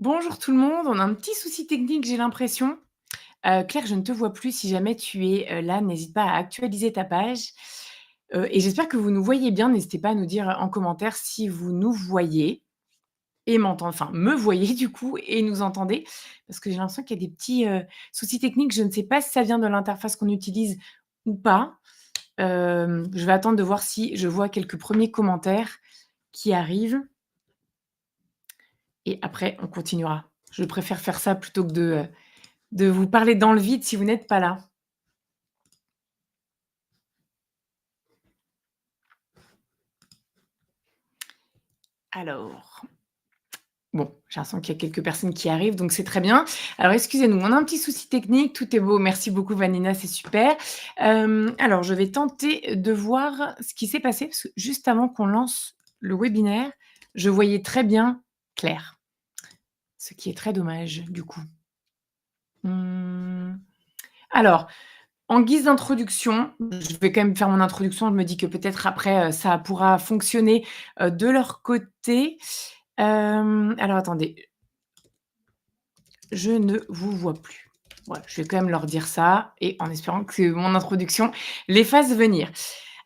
Bonjour tout le monde, on a un petit souci technique, j'ai l'impression. Claire, je ne te vois plus. Si jamais tu es, là, n'hésite pas à actualiser ta page, et j'espère que vous nous voyez bien. N'hésitez pas à nous dire en commentaire si vous nous voyez et m'entendez, enfin me voyez du coup et nous entendez. Parce que j'ai l'impression qu'il y a des petits, soucis techniques. Je ne sais pas si ça vient de l'interface qu'on utilise ou pas. Je vais attendre de voir si je vois quelques premiers commentaires qui arrivent et après on continuera. Je préfère faire ça plutôt que de vous parler dans le vide si vous n'êtes pas là. Alors, bon, j'ai l'impression qu'il y a quelques personnes qui arrivent, donc c'est très bien. Alors excusez-nous, on a un petit souci technique, tout est beau. Merci beaucoup Vanina, c'est super. Alors je vais tenter de voir ce qui s'est passé, parce que juste avant qu'on lance le webinaire, je voyais très bien Claire, ce qui est très dommage du coup. Mmh, alors, en guise d'introduction, je vais quand même faire mon introduction. Je me dis que peut-être après, ça pourra fonctionner, de leur côté. Alors attendez, je ne vous vois plus. Voilà, je vais quand même leur dire ça et en espérant que mon introduction les fasse venir.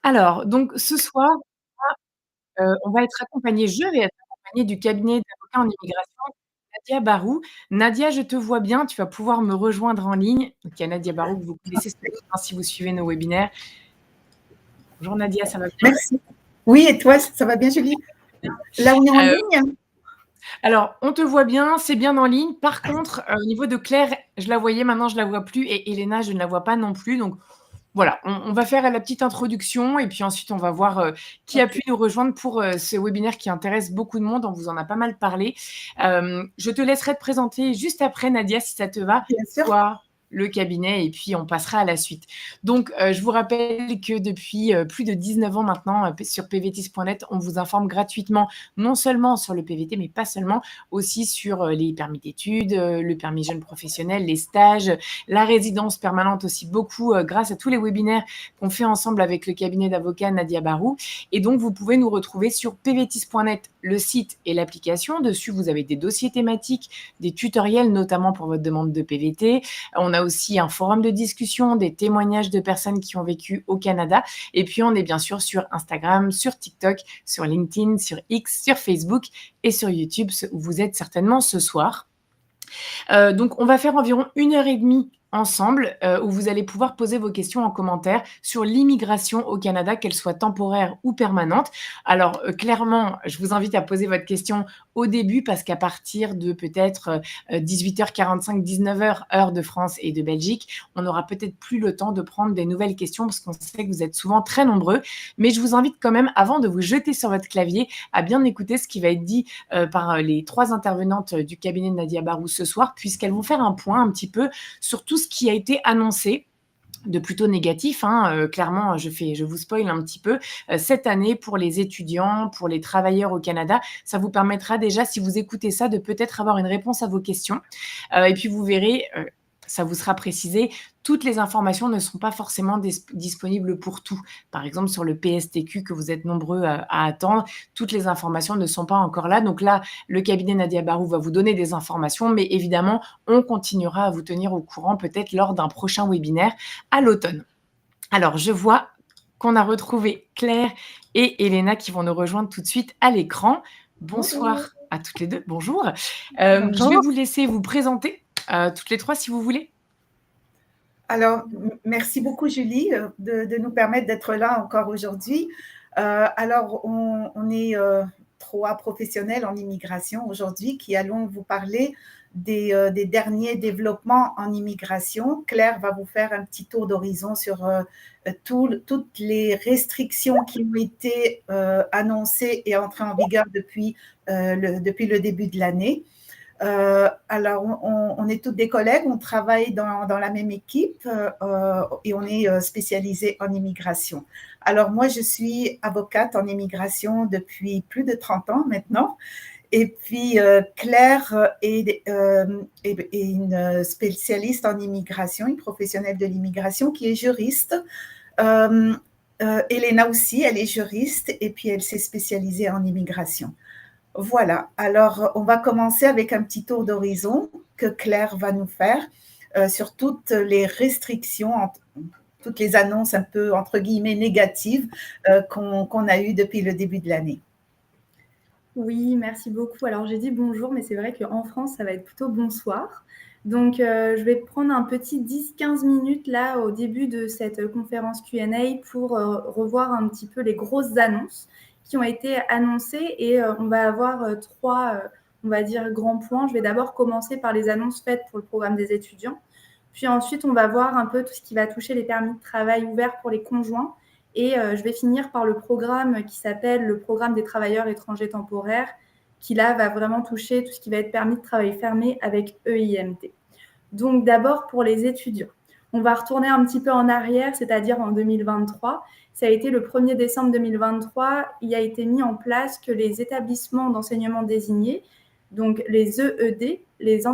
Alors donc ce soir, on va être accompagnés, je vais être accompagnée du cabinet d'avocats en immigration, Nadia Barou. Nadia, je te vois bien, tu vas pouvoir me rejoindre en ligne. Donc il y a Nadia Barou que vous connaissez sans doute, hein, si vous suivez nos webinaires. Bonjour Nadia, ça va bien? Merci. Oui, et toi, ça va bien, Julie? Là, on est en ligne? Alors, on te voit bien, c'est bien en ligne. Par contre, au niveau de Claire, je la voyais, maintenant je la vois plus et Elena, je ne la vois pas non plus. Donc voilà, on va faire la petite introduction et puis ensuite on va voir, qui a Ok. pu nous rejoindre pour, ce webinaire qui intéresse beaucoup de monde. On vous en a pas mal parlé. Je te laisserai te présenter juste après Nadia, si ça te va, Bien sûr. toi, le cabinet et puis on passera à la suite. Donc, je vous rappelle que depuis, plus de 19 ans maintenant, sur pvtis.net, on vous informe gratuitement, non seulement sur le PVT, mais pas seulement, aussi sur, les permis d'études, le permis jeune professionnel, les stages, la résidence permanente aussi beaucoup, grâce à tous les webinaires qu'on fait ensemble avec le cabinet d'avocats Nadia Barou. Et donc, vous pouvez nous retrouver sur pvtis.net, le site et l'application. Dessus, vous avez des dossiers thématiques, des tutoriels, notamment pour votre demande de PVT. On a aussi un forum de discussion, des témoignages de personnes qui ont vécu au Canada. Et puis, on est bien sûr sur Instagram, sur TikTok, sur LinkedIn, sur X, sur Facebook et sur YouTube, où vous êtes certainement ce soir. Donc, on va faire environ 1 heure et demie ensemble, où vous allez pouvoir poser vos questions en commentaire sur l'immigration au Canada, qu'elle soit temporaire ou permanente. Alors, clairement, je vous invite à poser votre question au début parce qu'à partir de peut-être 18h45, 19h, heure de France et de Belgique, on n'aura peut-être plus le temps de prendre des nouvelles questions parce qu'on sait que vous êtes souvent très nombreux. Mais je vous invite quand même, avant de vous jeter sur votre clavier, à bien écouter ce qui va être dit par les 3 intervenantes du cabinet de Nadia Barou ce soir, puisqu'elles vont faire un point un petit peu sur tout ce qui a été annoncé de plutôt négatif, hein. Clairement, je vous spoil un petit peu. Cette année, pour les étudiants, pour les travailleurs au Canada, ça vous permettra déjà, si vous écoutez ça, de peut-être avoir une réponse à vos questions. Et puis vous verrez, ça vous sera précisé, toutes les informations ne sont pas forcément disponibles pour tout. Par exemple, sur le PSTQ que vous êtes nombreux à attendre, toutes les informations ne sont pas encore là. Donc là, le cabinet Nadia Barou va vous donner des informations, mais évidemment, on continuera à vous tenir au courant peut-être lors d'un prochain webinaire à l'automne. Alors, je vois qu'on a retrouvé Claire et Elena qui vont nous rejoindre tout de suite à l'écran. Bonjour. Bonsoir à toutes les deux. Bonjour. Je vais Bonjour. vous laisser vous présenter toutes les trois si vous voulez. Alors, merci beaucoup, Julie, de nous permettre d'être là encore aujourd'hui. Alors, on est 3 professionnels en immigration aujourd'hui qui allons vous parler des derniers développements en immigration. Claire va vous faire un petit tour d'horizon sur toutes les restrictions qui ont été annoncées et entrées en vigueur depuis le début de l'année. Alors, on est toutes des collègues, on travaille dans la même équipe et on est spécialisé en immigration. Alors, moi, je suis avocate en immigration depuis plus de 30 ans maintenant. Et puis, Claire est une spécialiste en immigration, une professionnelle de l'immigration qui est juriste. Elena aussi, elle est juriste et puis elle s'est spécialisée en immigration. Voilà, alors on va commencer avec un petit tour d'horizon que Claire va nous faire sur toutes les restrictions, toutes les annonces un peu, entre guillemets, négatives qu'on a eues depuis le début de l'année. Oui, merci beaucoup. Alors, j'ai dit bonjour, mais c'est vrai qu'en France, ça va être plutôt bonsoir. Donc, je vais prendre un petit 10-15 minutes là au début de cette conférence Q&A pour revoir un petit peu les grosses annonces qui ont été annoncées et on va avoir trois, on va dire, grands points. Je vais d'abord commencer par les annonces faites pour le programme des étudiants. Puis ensuite, on va voir un peu tout ce qui va toucher les permis de travail ouverts pour les conjoints. Et je vais finir par le programme qui s'appelle le programme des travailleurs étrangers temporaires, qui là va vraiment toucher tout ce qui va être permis de travail fermé avec EIMT. Donc d'abord pour les étudiants. On va retourner un petit peu en arrière, c'est-à-dire en 2023. Ça a été le 1er décembre 2023, il a été mis en place que les établissements d'enseignement désignés, donc les EED, les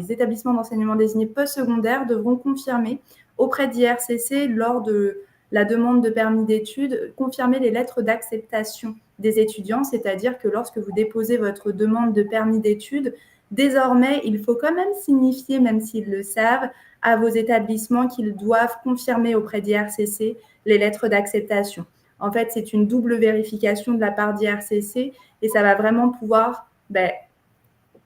établissements d'enseignement désignés postsecondaires devront confirmer auprès d'IRCC lors de la demande de permis d'études, confirmer les lettres d'acceptation des étudiants, c'est-à-dire que lorsque vous déposez votre demande de permis d'études, désormais, il faut quand même signifier, même s'ils le savent, à vos établissements qu'ils doivent confirmer auprès d'IRCC les lettres d'acceptation. En fait, c'est une double vérification de la part d'IRCC et ça va vraiment pouvoir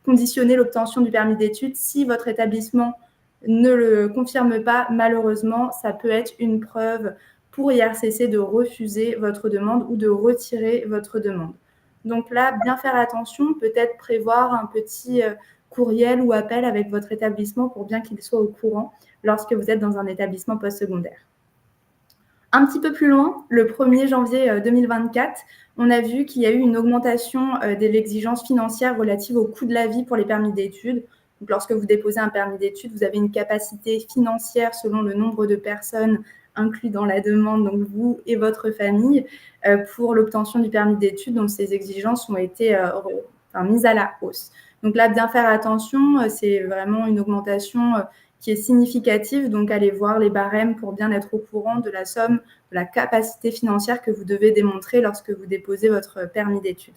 conditionner l'obtention du permis d'études. Si votre établissement ne le confirme pas, malheureusement, ça peut être une preuve pour IRCC de refuser votre demande ou de retirer votre demande. Donc là, bien faire attention, peut-être prévoir un petit courriel ou appel avec votre établissement pour bien qu'il soit au courant lorsque vous êtes dans un établissement postsecondaire. Un petit peu plus loin, le 1er janvier 2024, on a vu qu'il y a eu une augmentation de l'exigence financière relative au coût de la vie pour les permis d'études. Donc, lorsque vous déposez un permis d'études, vous avez une capacité financière selon le nombre de personnes inclus dans la demande, donc vous et votre famille, pour l'obtention du permis d'études. Donc, ces exigences ont été mises à la hausse. Donc là, bien faire attention, c'est vraiment une augmentation qui est significative. Donc, allez voir les barèmes pour bien être au courant de la somme, de la capacité financière que vous devez démontrer lorsque vous déposez votre permis d'études.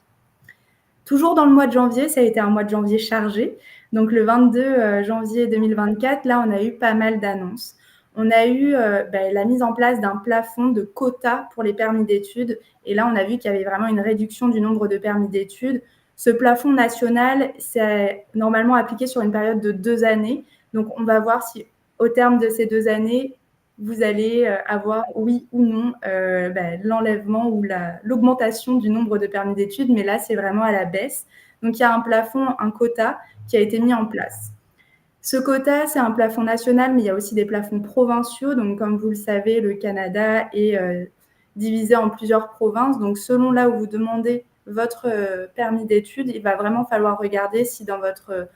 Toujours dans le mois de janvier, ça a été un mois de janvier chargé. Donc, le 22 janvier 2024, là, on a eu pas mal d'annonces. On a eu la mise en place d'un plafond de quotas pour les permis d'études. Et là, on a vu qu'il y avait vraiment une réduction du nombre de permis d'études. Ce plafond national, c'est normalement appliqué sur une période de 2 années. Donc, on va voir si, au terme de ces 2 années, vous allez avoir, oui ou non, l'enlèvement ou l'augmentation du nombre de permis d'études. Mais là, c'est vraiment à la baisse. Donc, il y a un plafond, un quota qui a été mis en place. Ce quota, c'est un plafond national, mais il y a aussi des plafonds provinciaux. Donc, comme vous le savez, le Canada est divisé en plusieurs provinces. Donc, selon là où vous demandez votre permis d'études, il va vraiment falloir regarder si dans votre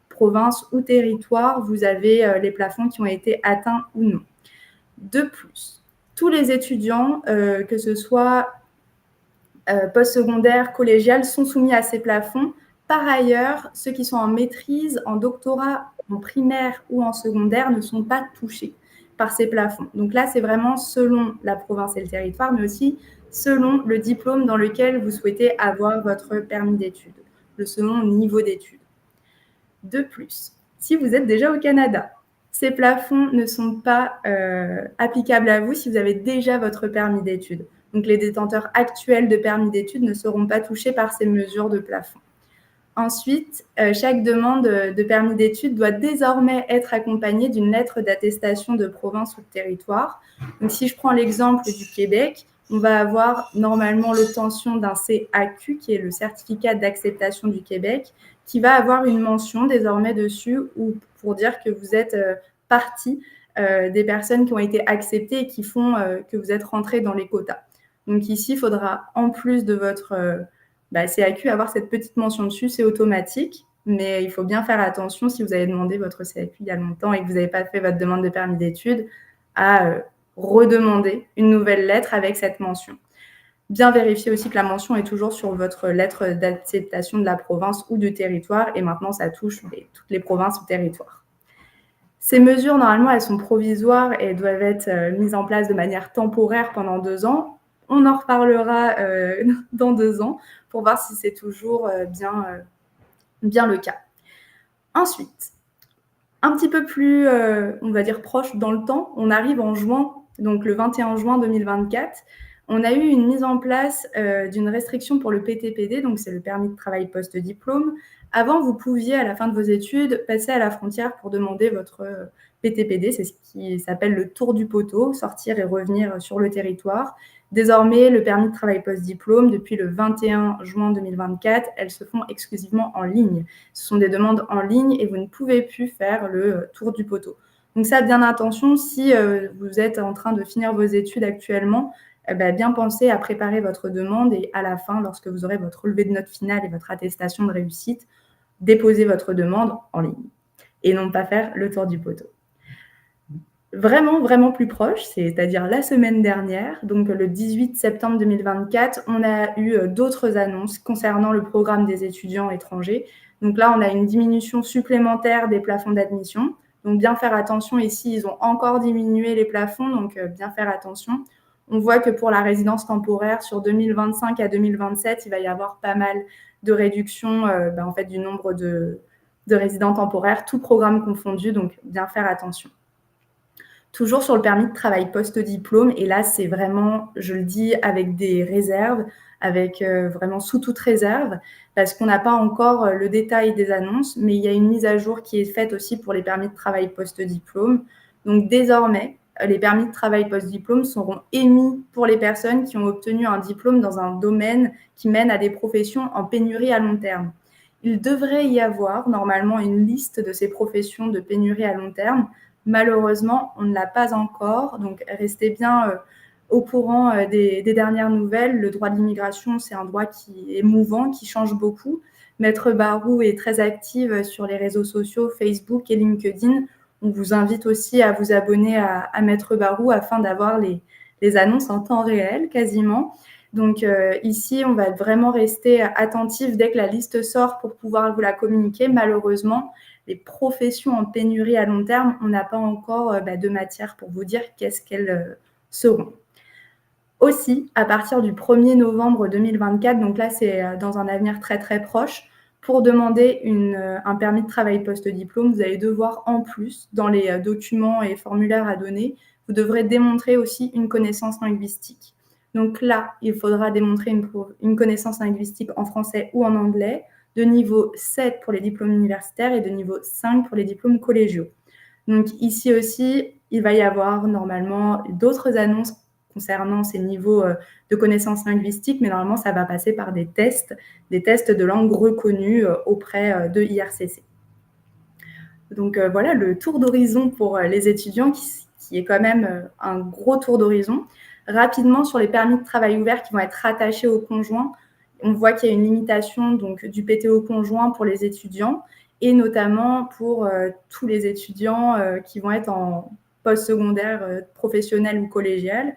province ou territoire, vous avez les plafonds qui ont été atteints ou non. De plus, tous les étudiants, que ce soit postsecondaire, collégial, sont soumis à ces plafonds. Par ailleurs, ceux qui sont en maîtrise, en doctorat, en primaire ou en secondaire ne sont pas touchés par ces plafonds. Donc là, c'est vraiment selon la province et le territoire, mais aussi selon le diplôme dans lequel vous souhaitez avoir votre permis d'études, selon le niveau d'études. De plus, si vous êtes déjà au Canada, ces plafonds ne sont pas applicables à vous si vous avez déjà votre permis d'études. Donc, les détenteurs actuels de permis d'études ne seront pas touchés par ces mesures de plafond. Ensuite, chaque demande de permis d'études doit désormais être accompagnée d'une lettre d'attestation de province ou de territoire. Donc, si je prends l'exemple du Québec, on va avoir normalement l'obtention d'un CAQ, qui est le certificat d'acceptation du Québec, qui va avoir une mention désormais dessus ou pour dire que vous êtes partie des personnes qui ont été acceptées et qui font que vous êtes rentré dans les quotas. Donc ici, il faudra, en plus de votre CAQ, avoir cette petite mention dessus, c'est automatique, mais il faut bien faire attention si vous avez demandé votre CAQ il y a longtemps et que vous n'avez pas fait votre demande de permis d'études, à redemander une nouvelle lettre avec cette mention. Bien vérifier aussi que la mention est toujours sur votre lettre d'acceptation de la province ou du territoire, et maintenant ça touche toutes les provinces ou territoires. Ces mesures, normalement, elles sont provisoires et doivent être mises en place de manière temporaire pendant 2 ans. on en reparlera dans 2 ans pour voir si c'est toujours bien le cas. Ensuite, un petit peu plus, on va dire, proche dans le temps, on arrive en juin, donc le 21 juin 2024. On a eu une mise en place d'une restriction pour le PTPD, donc c'est le permis de travail post-diplôme. Avant, vous pouviez, à la fin de vos études, passer à la frontière pour demander votre PTPD, c'est ce qui s'appelle le tour du poteau, sortir et revenir sur le territoire. Désormais, le permis de travail post-diplôme, depuis le 21 juin 2024, elles se font exclusivement en ligne. Ce sont des demandes en ligne et vous ne pouvez plus faire le tour du poteau. Donc ça, bien attention, si vous êtes en train de finir vos études actuellement, bien penser à préparer votre demande et à la fin, lorsque vous aurez votre relevé de notes finale et votre attestation de réussite, déposer votre demande en ligne et non pas faire le tour du poteau. Vraiment, vraiment plus proche, c'est-à-dire la semaine dernière, donc le 18 septembre 2024, on a eu d'autres annonces concernant le programme des étudiants étrangers. Donc là, on a une diminution supplémentaire des plafonds d'admission. Donc bien faire attention, ici, ils ont encore diminué les plafonds, donc bien faire attention. On voit que pour la résidence temporaire, sur 2025 à 2027, il va y avoir pas mal de réduction en fait, du nombre de résidents temporaires, tout programme confondu, donc bien faire attention. Toujours sur le permis de travail post-diplôme, et là, c'est vraiment, je le dis, avec des réserves, avec vraiment sous toute réserve, parce qu'on n'a pas encore le détail des annonces, mais il y a une mise à jour qui est faite aussi pour les permis de travail post-diplôme. Donc désormais, les permis de travail post-diplôme seront émis pour les personnes qui ont obtenu un diplôme dans un domaine qui mène à des professions en pénurie à long terme. Il devrait y avoir normalement une liste de ces professions de pénurie à long terme. Malheureusement, on ne l'a pas encore, donc restez bien au courant des dernières nouvelles. Le droit de l'immigration, c'est un droit qui est mouvant, qui change beaucoup. Maître Barou est très active sur les réseaux sociaux, Facebook et LinkedIn. On vous invite aussi à vous abonner à Maître Barou afin d'avoir les annonces en temps réel, quasiment. Donc ici, on va vraiment rester attentif dès que la liste sort pour pouvoir vous la communiquer. Malheureusement, les professions en pénurie à long terme, on n'a pas encore de matière pour vous dire qu'est-ce qu'elles seront. Aussi, à partir du 1er novembre 2024, donc là c'est dans un avenir très très proche, pour demander un permis de travail post-diplôme, vous allez devoir en plus, dans les documents et formulaires à donner, vous devrez démontrer aussi une connaissance linguistique. Donc là, il faudra démontrer une connaissance linguistique en français ou en anglais, de niveau 7 pour les diplômes universitaires et de niveau 5 pour les diplômes collégiaux. Donc ici aussi, il va y avoir normalement d'autres annonces concernant ces niveaux de connaissances linguistiques, mais normalement, ça va passer par des tests de langue reconnus auprès de IRCC. Donc voilà le tour d'horizon pour les étudiants qui est quand même un gros tour d'horizon. Rapidement, sur les permis de travail ouverts qui vont être rattachés au conjoint, on voit qu'il y a une limitation donc, du PTO conjoint pour les étudiants et notamment pour tous les étudiants qui vont être en post-secondaire professionnel ou collégial.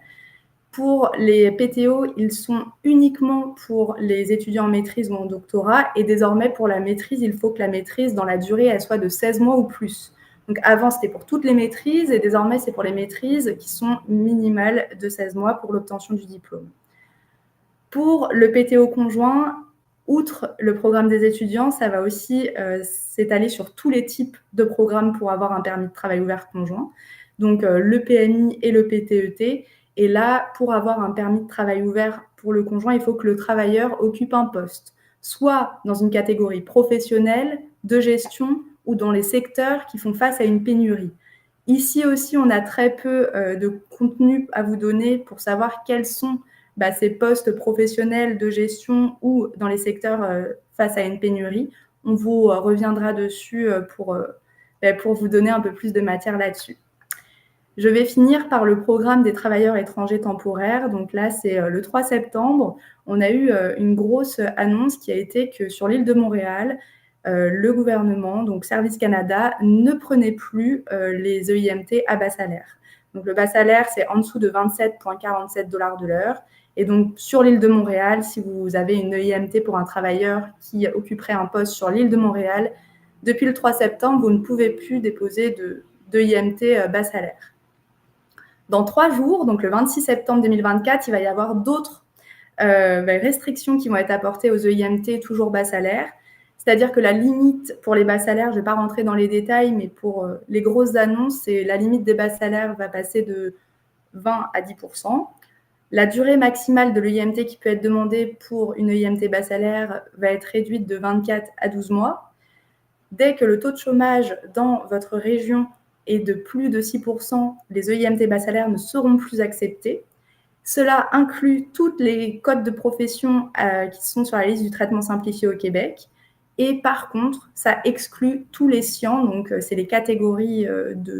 Pour les PTO, ils sont uniquement pour les étudiants en maîtrise ou en doctorat et désormais pour la maîtrise, il faut que la maîtrise dans la durée, elle soit de 16 mois ou plus. Donc avant, c'était pour toutes les maîtrises et désormais, c'est pour les maîtrises qui sont minimales de 16 mois pour l'obtention du diplôme. Pour le PTO conjoint, outre le programme des étudiants, ça va aussi s'étaler sur tous les types de programmes pour avoir un permis de travail ouvert conjoint, donc le PMI et le PTET. Et là, pour avoir un permis de travail ouvert pour le conjoint, il faut que le travailleur occupe un poste, soit dans une catégorie professionnelle, de gestion ou dans les secteurs qui font face à une pénurie. Ici aussi, on a très peu de contenu à vous donner pour savoir quels sont ces postes professionnels de gestion ou dans les secteurs face à une pénurie. On vous reviendra dessus pour vous donner un peu plus de matière là-dessus. Je vais finir par le programme des travailleurs étrangers temporaires. Donc là, c'est le 3 septembre. On a eu une grosse annonce qui a été que sur l'île de Montréal, le gouvernement, donc Service Canada, ne prenait plus les EIMT à bas salaire. Donc le bas salaire, c'est en dessous de 27,47 $ de l'heure. Et donc sur l'île de Montréal, si vous avez une EIMT pour un travailleur qui occuperait un poste sur l'île de Montréal, depuis le 3 septembre, vous ne pouvez plus déposer d'EIMT bas salaire. Dans 3 jours, donc le 26 septembre 2024, il va y avoir d'autres restrictions qui vont être apportées aux EIMT toujours bas salaire. C'est-à-dire que la limite pour les bas salaires, je ne vais pas rentrer dans les détails, mais pour les grosses annonces, la limite des bas salaires va passer de 20 à 10%. La durée maximale de l'EIMT qui peut être demandée pour une EIMT bas salaire va être réduite de 24 à 12 mois. Dès que le taux de chômage dans votre région est de plus de 6%, les EIMT bas salaire ne seront plus acceptés. Cela inclut toutes les codes de profession qui sont sur la liste du traitement simplifié au Québec. Et par contre, ça exclut tous les SCIAN, donc c'est les catégories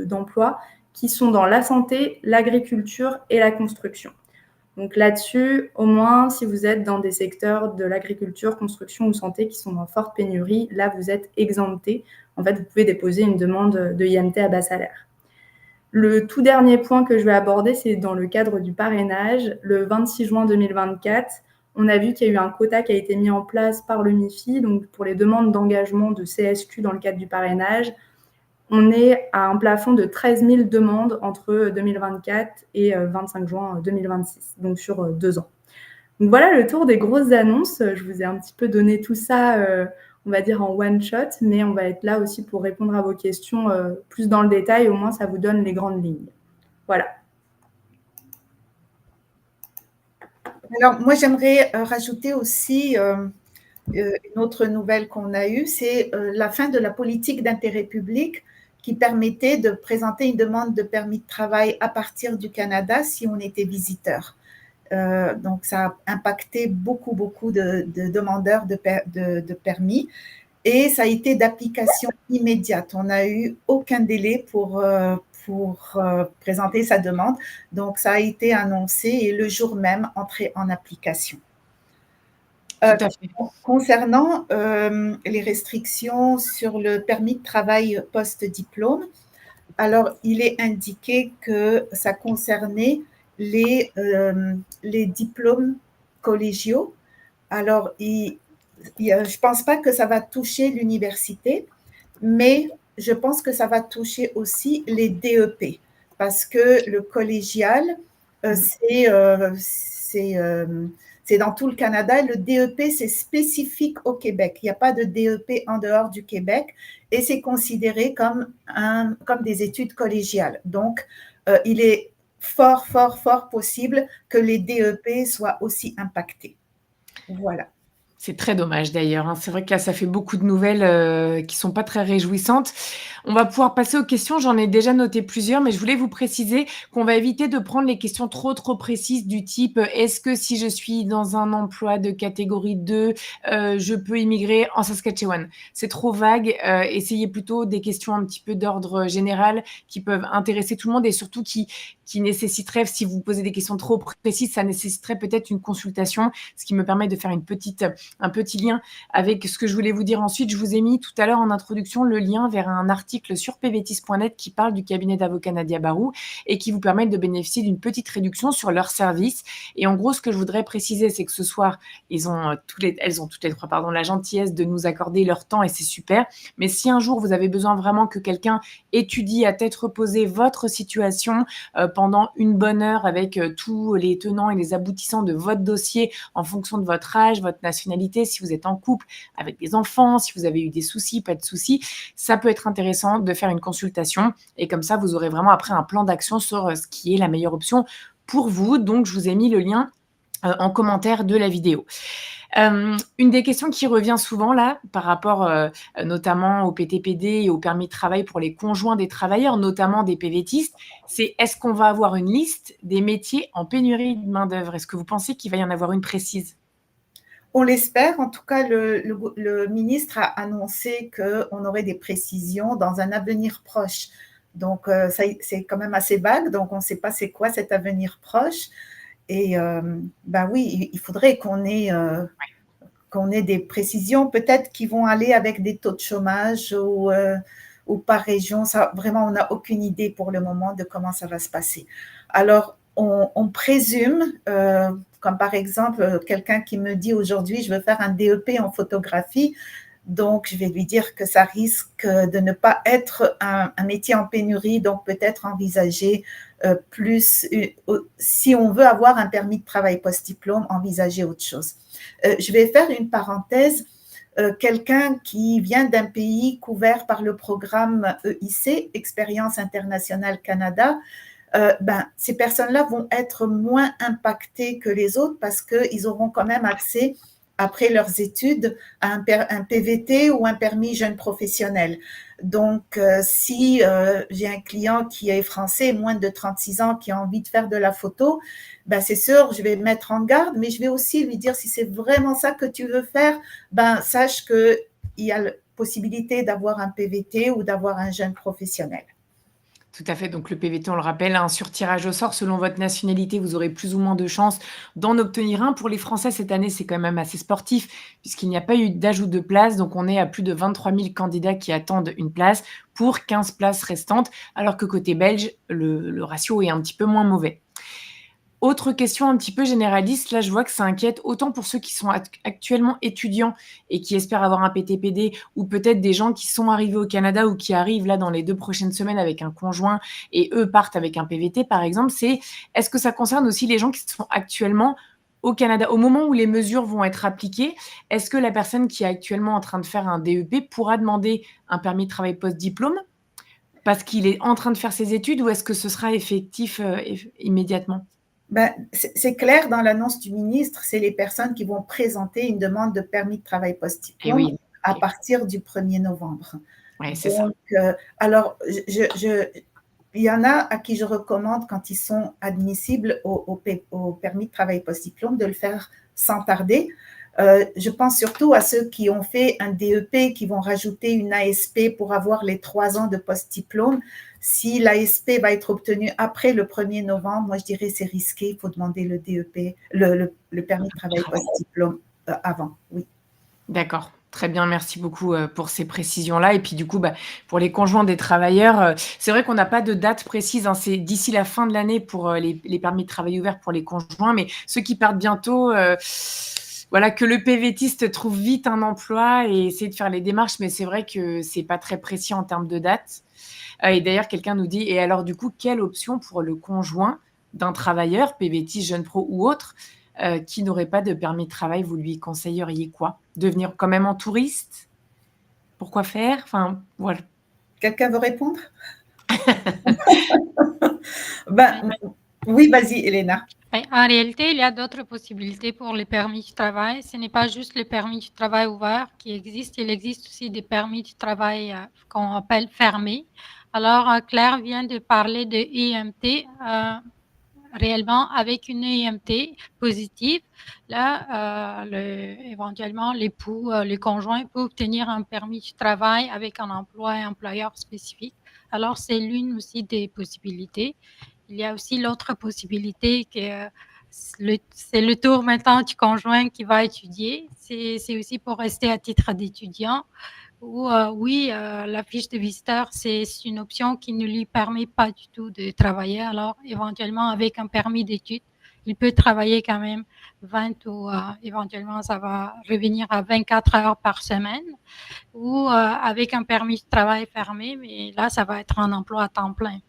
d'emploi qui sont dans la santé, l'agriculture et la construction. Donc là-dessus, au moins, si vous êtes dans des secteurs de l'agriculture, construction ou santé qui sont en forte pénurie, là, vous êtes exempté. En fait, vous pouvez déposer une demande de IMT à bas salaire. Le tout dernier point que je vais aborder, c'est dans le cadre du parrainage. Le 26 juin 2024, on a vu qu'il y a eu un quota qui a été mis en place par le MIFI, donc pour les demandes d'engagement de CSQ dans le cadre du parrainage. On est à un plafond de 13 000 demandes entre 2024 et 25 juin 2026, donc sur 2 ans. Donc voilà le tour des grosses annonces. Je vous ai un petit peu donné tout ça, on va dire en one shot, mais on va être là aussi pour répondre à vos questions plus dans le détail. Au moins, ça vous donne les grandes lignes. Voilà. Alors, moi, j'aimerais rajouter aussi une autre nouvelle qu'on a eue, c'est la fin de la politique d'intérêt public qui permettait de présenter une demande de permis de travail à partir du Canada si on était visiteur. Donc, ça a impacté beaucoup de demandeurs de permis et ça a été d'application immédiate. On n'a eu aucun délai pour présenter sa demande. Donc, ça a été annoncé et le jour même entré en application. Concernant les restrictions sur le permis de travail post-diplôme, alors il est indiqué que ça concernait les diplômes collégiaux. Alors, je ne pense pas que ça va toucher l'université, mais je pense que ça va toucher aussi les DEP, parce que le collégial, c'est dans tout le Canada. Le DEP, c'est spécifique au Québec. Il n'y a pas de DEP en dehors du Québec et c'est considéré comme des études collégiales. Donc, il est fort possible que les DEP soient aussi impactés. Voilà. C'est très dommage d'ailleurs. C'est vrai que là, ça fait beaucoup de nouvelles qui ne sont pas très réjouissantes. On va pouvoir passer aux questions. J'en ai déjà noté plusieurs, mais je voulais vous préciser qu'on va éviter de prendre les questions trop précises du type est-ce que si je suis dans un emploi de catégorie 2, je peux immigrer en Saskatchewan? C'est trop vague. Essayez plutôt des questions un petit peu d'ordre général qui peuvent intéresser tout le monde et surtout qui nécessiterait, si vous posez des questions trop précises, ça nécessiterait peut-être une consultation, ce qui me permet de faire un petit lien avec ce que je voulais vous dire ensuite. Je vous ai mis tout à l'heure en introduction le lien vers un article sur pvtis.net qui parle du cabinet d'avocats Nadia Barou et qui vous permet de bénéficier d'une petite réduction sur leur service. Et en gros, ce que je voudrais préciser, c'est que ce soir, elles ont toutes les trois la gentillesse de nous accorder leur temps et c'est super. Mais si un jour, vous avez besoin vraiment que quelqu'un étudie à tête reposée votre situation pendant une bonne heure avec tous les tenants et les aboutissants de votre dossier en fonction de votre âge, votre nationalité, si vous êtes en couple avec des enfants, si vous avez eu des soucis, pas de soucis, ça peut être intéressant de faire une consultation et comme ça, vous aurez vraiment après un plan d'action sur ce qui est la meilleure option pour vous. Donc, je vous ai mis le lien en commentaire de la vidéo. Une des questions qui revient souvent là, par rapport notamment au PTPD et au permis de travail pour les conjoints des travailleurs, notamment des PVTistes, c'est est-ce qu'on va avoir une liste des métiers en pénurie de main-d'œuvre? Est-ce que vous pensez qu'il va y en avoir une précise? On l'espère. En tout cas, le ministre a annoncé qu'on aurait des précisions dans un avenir proche. Donc, c'est quand même assez vague, donc on ne sait pas c'est quoi cet avenir proche. Et oui, il faudrait qu'on ait des précisions, peut-être qui vont aller avec des taux de chômage ou par région. Ça, vraiment, on n'a aucune idée pour le moment de comment ça va se passer. Alors, on présume, comme par exemple quelqu'un qui me dit aujourd'hui, je veux faire un DEP en photographie. Donc, je vais lui dire que ça risque de ne pas être un métier en pénurie, donc peut-être envisager plus, si on veut avoir un permis de travail post-diplôme, envisager autre chose. Je vais faire une parenthèse. Quelqu'un qui vient d'un pays couvert par le programme EIC, Expérience internationale Canada, ces personnes-là vont être moins impactées que les autres parce qu'ils auront quand même accès, après leurs études, à un PVT ou un permis jeune professionnel. Donc, si j'ai un client qui est français, moins de 36 ans, qui a envie de faire de la photo, c'est sûr, je vais le mettre en garde, mais je vais aussi lui dire, si c'est vraiment ça que tu veux faire, sache qu'il y a la possibilité d'avoir un PVT ou d'avoir un jeune professionnel. Tout à fait. Donc le PVT, on le rappelle, sur tirage au sort, selon votre nationalité, vous aurez plus ou moins de chances d'en obtenir un. Pour les Français, cette année, c'est quand même assez sportif puisqu'il n'y a pas eu d'ajout de place. Donc on est à plus de 23 000 candidats qui attendent une place pour 15 places restantes, alors que côté belge, le ratio est un petit peu moins mauvais. Autre question un petit peu généraliste, là je vois que ça inquiète autant pour ceux qui sont actuellement étudiants et qui espèrent avoir un PTPD, ou peut-être des gens qui sont arrivés au Canada ou qui arrivent là dans les 2 prochaines semaines avec un conjoint et eux partent avec un PVT par exemple. Est-ce que ça concerne aussi les gens qui sont actuellement au Canada? Au moment où les mesures vont être appliquées, est-ce que la personne qui est actuellement en train de faire un DEP pourra demander un permis de travail post-diplôme parce qu'il est en train de faire ses études, ou est-ce que ce sera effectif immédiatement? C'est clair dans l'annonce du ministre, c'est les personnes qui vont présenter une demande de permis de travail post-diplôme Oui, à partir du 1er novembre. Oui, c'est ça. Alors, il y en a à qui je recommande, quand ils sont admissibles au permis de travail post-diplôme, de le faire sans tarder. Je pense surtout à ceux qui ont fait un DEP, qui vont rajouter une ASP pour avoir les 3 ans de post-diplôme. Si l'ASP va être obtenue après le 1er novembre, moi je dirais c'est risqué, il faut demander le DEP, le permis de travail post-diplôme avant, oui. D'accord, très bien, merci beaucoup pour ces précisions-là. Et puis du coup, pour les conjoints des travailleurs, c'est vrai qu'on n'a pas de date précise, c'est d'ici la fin de l'année pour les permis de travail ouverts pour les conjoints, mais ceux qui partent bientôt, voilà, que le PVTiste trouve vite un emploi et essayer de faire les démarches, mais c'est vrai que c'est pas très précis en termes de date. Et d'ailleurs, quelqu'un nous dit, et alors du coup, quelle option pour le conjoint d'un travailleur, PVTiste, jeune pro ou autre, qui n'aurait pas de permis de travail? Vous lui conseilleriez quoi? Devenir quand même en touriste? Pourquoi faire? Enfin, voilà. Quelqu'un veut répondre? Oui, vas-y, Elena. En réalité, il y a d'autres possibilités pour les permis de travail. Ce n'est pas juste le permis de travail ouvert qui existe. Il existe aussi des permis de travail qu'on appelle fermés. Alors, Claire vient de parler de EMT. Réellement, avec une EMT positive, là, éventuellement, l'époux, le conjoint peut obtenir un permis de travail avec un emploi et employeur spécifique. Alors, c'est l'une aussi des possibilités. Il y a aussi l'autre possibilité que c'est le tour maintenant du conjoint qui va étudier. C'est aussi pour rester à titre d'étudiant. Oui, la fiche de visiteur, c'est une option qui ne lui permet pas du tout de travailler. Alors, éventuellement, avec un permis d'études, il peut travailler quand même 20 ou éventuellement, ça va revenir à 24 heures par semaine, ou avec un permis de travail fermé, mais là, ça va être un emploi à temps plein.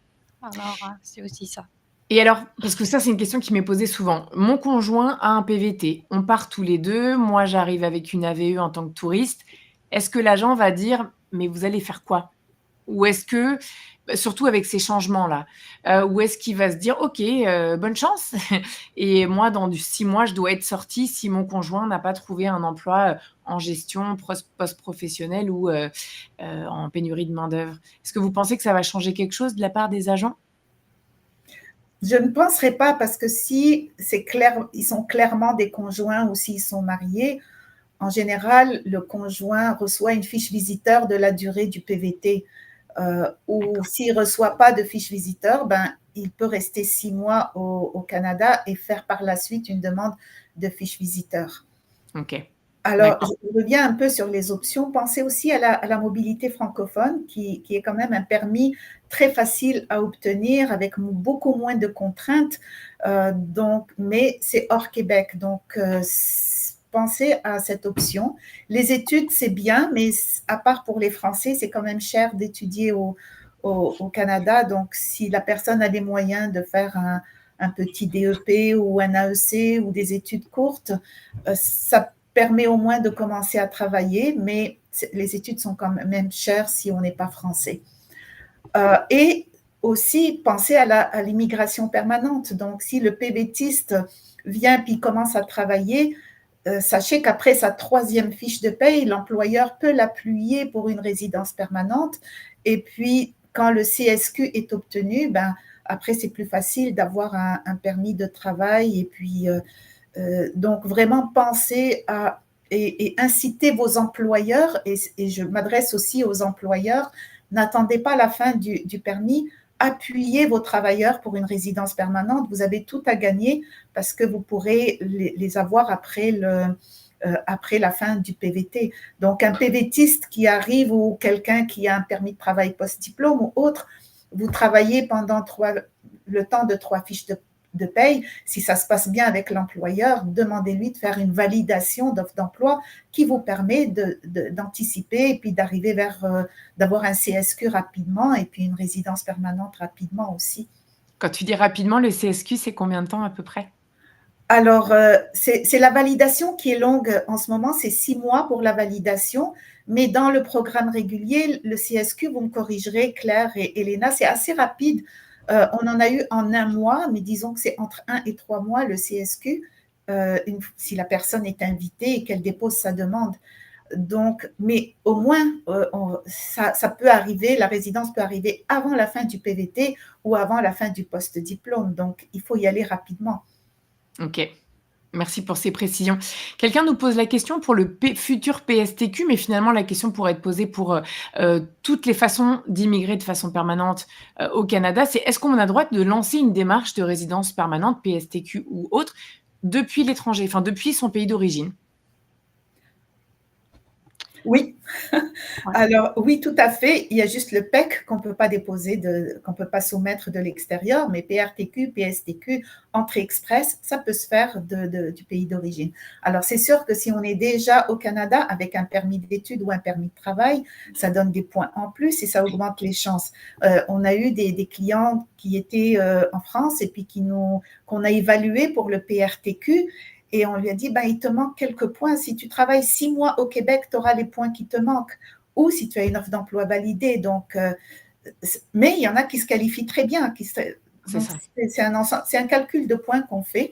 Alors, c'est aussi ça. Et alors, parce que ça, c'est une question qui m'est posée souvent. Mon conjoint a un PVT. On part tous les deux. Moi, j'arrive avec une AVE en tant que touriste. Est-ce que l'agent va dire, mais vous allez faire quoi? Ou est-ce que, surtout avec ces changements-là, ou est-ce qu'il va se dire, OK, bonne chance et moi, dans 6 mois, je dois être sortie si mon conjoint n'a pas trouvé un emploi en gestion post-professionnelle ou en pénurie de main-d'œuvre. Est-ce que vous pensez que ça va changer quelque chose de la part des agents? Je ne penserai pas, parce que si c'est clair, ils sont clairement des conjoints ou s'ils sont mariés, en général, le conjoint reçoit une fiche visiteur de la durée du PVT. Ou s'il ne reçoit pas de fiche visiteur, il peut rester 6 mois au Canada et faire par la suite une demande de fiche visiteur. OK. Alors, je reviens un peu sur les options. Pensez aussi à la mobilité francophone, qui est quand même un permis très facile à obtenir, avec beaucoup moins de contraintes. Mais c'est hors Québec. Donc, pensez à cette option. Les études, c'est bien, mais à part pour les Français, c'est quand même cher d'étudier au Canada. Donc, si la personne a les moyens de faire un petit DEP ou un AEC ou des études courtes, ça permet au moins de commencer à travailler, mais les études sont quand même chères si on n'est pas français. Et aussi, penser à l'immigration permanente. Donc, si le PVTiste vient puis commence à travailler, sachez qu'après sa 3e fiche de paye, l'employeur peut l'appuyer pour une résidence permanente. Et puis, quand le CSQ est obtenu, ben, après, c'est plus facile d'avoir un permis de travail. Et puis, donc, vraiment penser à et inciter vos employeurs, et je m'adresse aussi aux employeurs, n'attendez pas la fin du permis, appuyez vos travailleurs pour une résidence permanente. Vous avez tout à gagner parce que vous pourrez les avoir après la fin du PVT. Donc, un PVTiste qui arrive ou quelqu'un qui a un permis de travail post-diplôme ou autre, vous travaillez pendant le temps de 3 fiches de paye. Si ça se passe bien avec l'employeur, demandez-lui de faire une validation d'offre d'emploi qui vous permet d'anticiper et puis d'arriver d'avoir un CSQ rapidement et puis une résidence permanente rapidement aussi. Quand tu dis rapidement, le CSQ, c'est combien de temps à peu près? Alors, c'est la validation qui est longue en ce moment, c'est 6 mois pour la validation, mais dans le programme régulier, le CSQ, vous me corrigerez, Claire et Elena, c'est assez rapide. On en a eu en 1 mois, mais disons que c'est entre 1 et 3 mois le CSQ, si la personne est invitée et qu'elle dépose sa demande. Donc, mais au moins, ça peut arriver, la résidence peut arriver avant la fin du PVT ou avant la fin du post-diplôme. Donc, il faut y aller rapidement. Ok. Merci pour ces précisions. Quelqu'un nous pose la question pour le futur PSTQ, mais finalement, la question pourrait être posée pour toutes les façons d'immigrer de façon permanente au Canada. C'est est-ce qu'on a le droit de lancer une démarche de résidence permanente, PSTQ ou autre, depuis l'étranger, enfin depuis son pays d'origine? Oui. Alors, oui, tout à fait. Il y a juste le PEC qu'on ne peut pas déposer, qu'on ne peut pas soumettre de l'extérieur, mais PRTQ, PSTQ, entrée express, ça peut se faire du pays d'origine. Alors, c'est sûr que si on est déjà au Canada avec un permis d'études ou un permis de travail, ça donne des points en plus et ça augmente les chances. On a eu des clients qui étaient en France et puis qu'on a évalué pour le PRTQ. Et on lui a dit, ben, il te manque quelques points. Si tu travailles 6 mois au Québec, tu auras les points qui te manquent. Ou si tu as une offre d'emploi validée. Donc, mais il y en a qui se qualifient très bien. C'est un calcul de points qu'on fait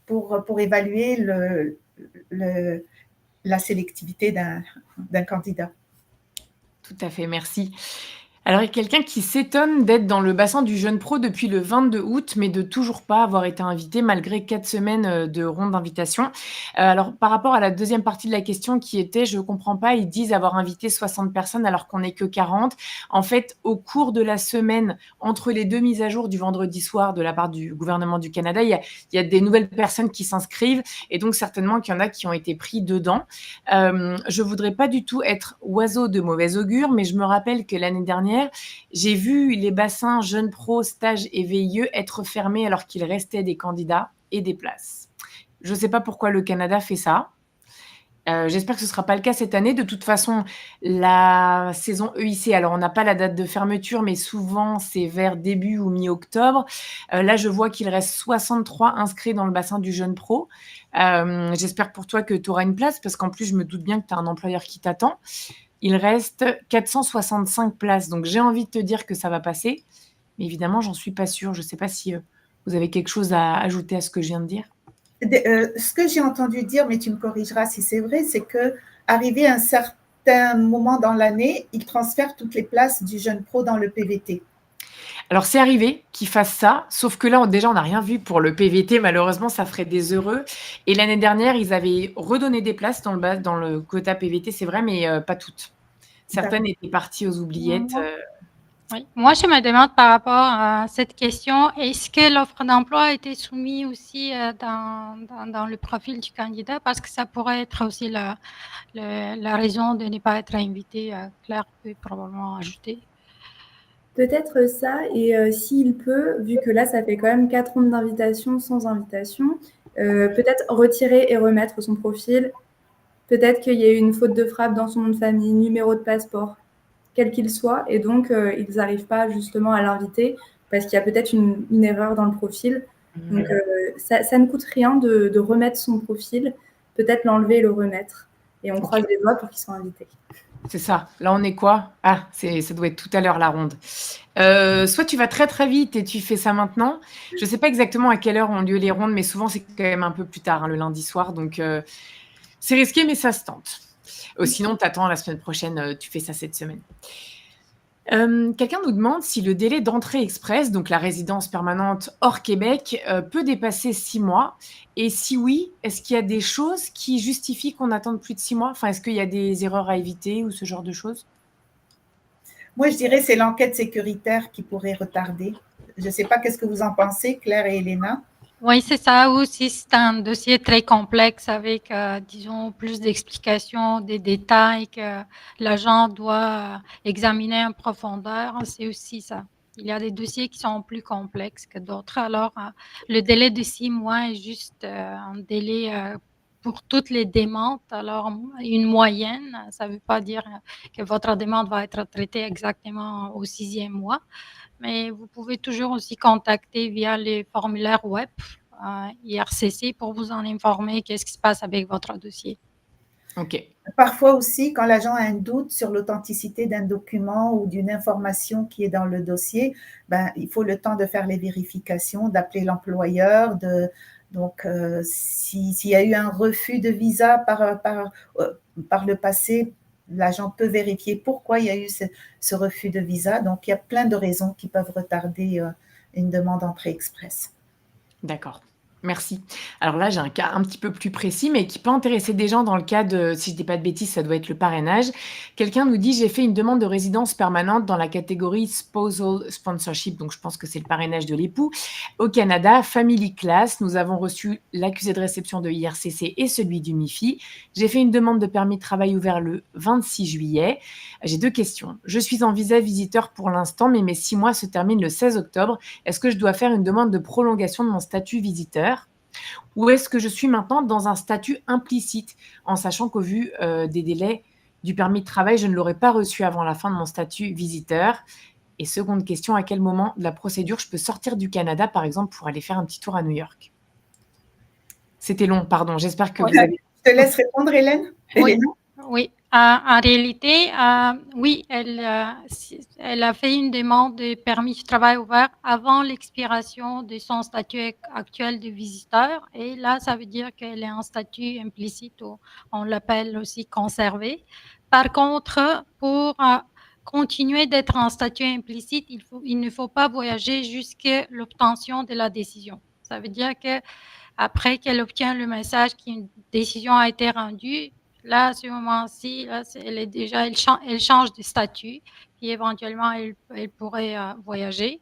pour évaluer la sélectivité d'un candidat. Tout à fait, merci. Alors, il y a quelqu'un qui s'étonne d'être dans le bassin du jeune pro depuis le 22 août, mais de toujours pas avoir été invité malgré 4 semaines de ronde d'invitation. Alors, par rapport à la deuxième partie de la question qui était, je comprends pas, ils disent avoir invité 60 personnes alors qu'on n'est que 40. En fait, au cours de la semaine, entre les 2 mises à jour du vendredi soir de la part du gouvernement du Canada, il y a des nouvelles personnes qui s'inscrivent et donc certainement qu'il y en a qui ont été pris dedans. Je voudrais pas du tout être oiseau de mauvais augure, mais je me rappelle que l'année dernière, j'ai vu les bassins jeunes pro, stages et VIE être fermés alors qu'il restait des candidats et des places. Je ne sais pas pourquoi le Canada fait ça. J'espère que ce ne sera pas le cas cette année. De toute façon, la saison EIC, alors on n'a pas la date de fermeture, mais souvent c'est vers début ou mi-octobre. Là, je vois qu'il reste 63 inscrits dans le bassin du jeune pro. J'espère pour toi que tu auras une place, parce qu'en plus, je me doute bien que tu as un employeur qui t'attend. Il reste 465 places. Donc, j'ai envie de te dire que ça va passer. Mais évidemment, j'en suis pas sûre. Je ne sais pas si vous avez quelque chose à ajouter à ce que je viens de dire. Ce que j'ai entendu dire, mais tu me corrigeras si c'est vrai, c'est qu'arrivé à un certain moment dans l'année, ils transfèrent toutes les places du jeune pro dans le PVT. Alors, c'est arrivé qu'ils fassent ça, sauf que là, déjà, on n'a rien vu pour le PVT. Malheureusement, ça ferait des heureux. Et l'année dernière, ils avaient redonné des places dans le quota PVT, c'est vrai, mais pas toutes. Certaines étaient parties aux oubliettes. Oui. Moi, je me demande par rapport à cette question, est-ce que l'offre d'emploi a été soumise aussi dans le profil du candidat? Parce que ça pourrait être aussi la raison de ne pas être invité. Claire peut probablement ajouter. Peut-être ça, et s'il peut, vu que là, ça fait quand même 4 rondes d'invitation sans invitation, peut-être retirer et remettre son profil. Peut-être qu'il y a eu une faute de frappe dans son nom de famille, numéro de passeport, quel qu'il soit, et donc ils n'arrivent pas justement à l'inviter parce qu'il y a peut-être une erreur dans le profil. Donc ça ne coûte rien de remettre son profil, peut-être l'enlever et le remettre. Et on croise les doigts pour qu'ils soient invités. C'est ça. Là, on est quoi? Ah, ça doit être tout à l'heure la ronde. Soit tu vas très très vite et tu fais ça maintenant. Je ne sais pas exactement à quelle heure ont lieu les rondes, mais souvent c'est quand même un peu plus tard, hein, le lundi soir. Donc c'est risqué, mais ça se tente. Sinon, tu attends la semaine prochaine, tu fais ça cette semaine. Quelqu'un nous demande si le délai d'entrée express, donc la résidence permanente hors Québec, peut dépasser 6 mois. Et si oui, est-ce qu'il y a des choses qui justifient qu'on attende plus de 6 mois? Enfin, est-ce qu'il y a des erreurs à éviter ou ce genre de choses? Moi, je dirais c'est l'enquête sécuritaire qui pourrait retarder. Je ne sais pas qu'est-ce que vous en pensez, Claire et Elena. Oui, c'est ça. Ou si c'est un dossier très complexe avec, disons, plus d'explications, des détails que l'agent doit examiner en profondeur, c'est aussi ça. Il y a des dossiers qui sont plus complexes que d'autres. Alors, le délai de 6 mois est juste un délai pour toutes les demandes. Alors, une moyenne, ça ne veut pas dire que votre demande va être traitée exactement au 6e mois. Mais vous pouvez toujours aussi contacter via les formulaires web IRCC pour vous en informer qu'est-ce qui se passe avec votre dossier. OK. Parfois aussi, quand l'agent a un doute sur l'authenticité d'un document ou d'une information qui est dans le dossier, il faut le temps de faire les vérifications, d'appeler l'employeur. Donc, s'il y a eu un refus de visa par le passé, l'agent peut vérifier pourquoi il y a eu ce refus de visa. Donc, il y a plein de raisons qui peuvent retarder une demande d'entrée express. D'accord. Merci. Alors là, j'ai un cas un petit peu plus précis, mais qui peut intéresser des gens dans le cas de, si je dis pas de bêtises, ça doit être le parrainage. Quelqu'un nous dit, j'ai fait une demande de résidence permanente dans la catégorie Spousal Sponsorship, donc je pense que c'est le parrainage de l'époux, au Canada, Family Class. Nous avons reçu l'accusé de réception de IRCC et celui du MIFI. J'ai fait une demande de permis de travail ouvert le 26 juillet. J'ai 2 questions. Je suis en visa visiteur pour l'instant, mais mes 6 mois se terminent le 16 octobre. Est-ce que je dois faire une demande de prolongation de mon statut visiteur? Ou est-ce que je suis maintenant dans un statut implicite, en sachant qu'au vu des délais du permis de travail, je ne l'aurais pas reçu avant la fin de mon statut visiteur? Et seconde question, à quel moment de la procédure je peux sortir du Canada, par exemple, pour aller faire un petit tour à New York? C'était long, pardon. J'espère que vous avez... Je te laisse répondre, Hélène. Oui. En réalité, oui, elle a fait une demande de permis de travail ouvert avant l'expiration de son statut actuel de visiteur. Et là, ça veut dire qu'elle est en statut implicite, ou on l'appelle aussi conservé. Par contre, pour continuer d'être en statut implicite, il ne faut pas voyager jusqu'à l'obtention de la décision. Ça veut dire que après qu'elle obtient le message qu'une décision a été rendue, là, à ce moment-ci, là, elle change de statut, puis éventuellement, elle pourrait voyager.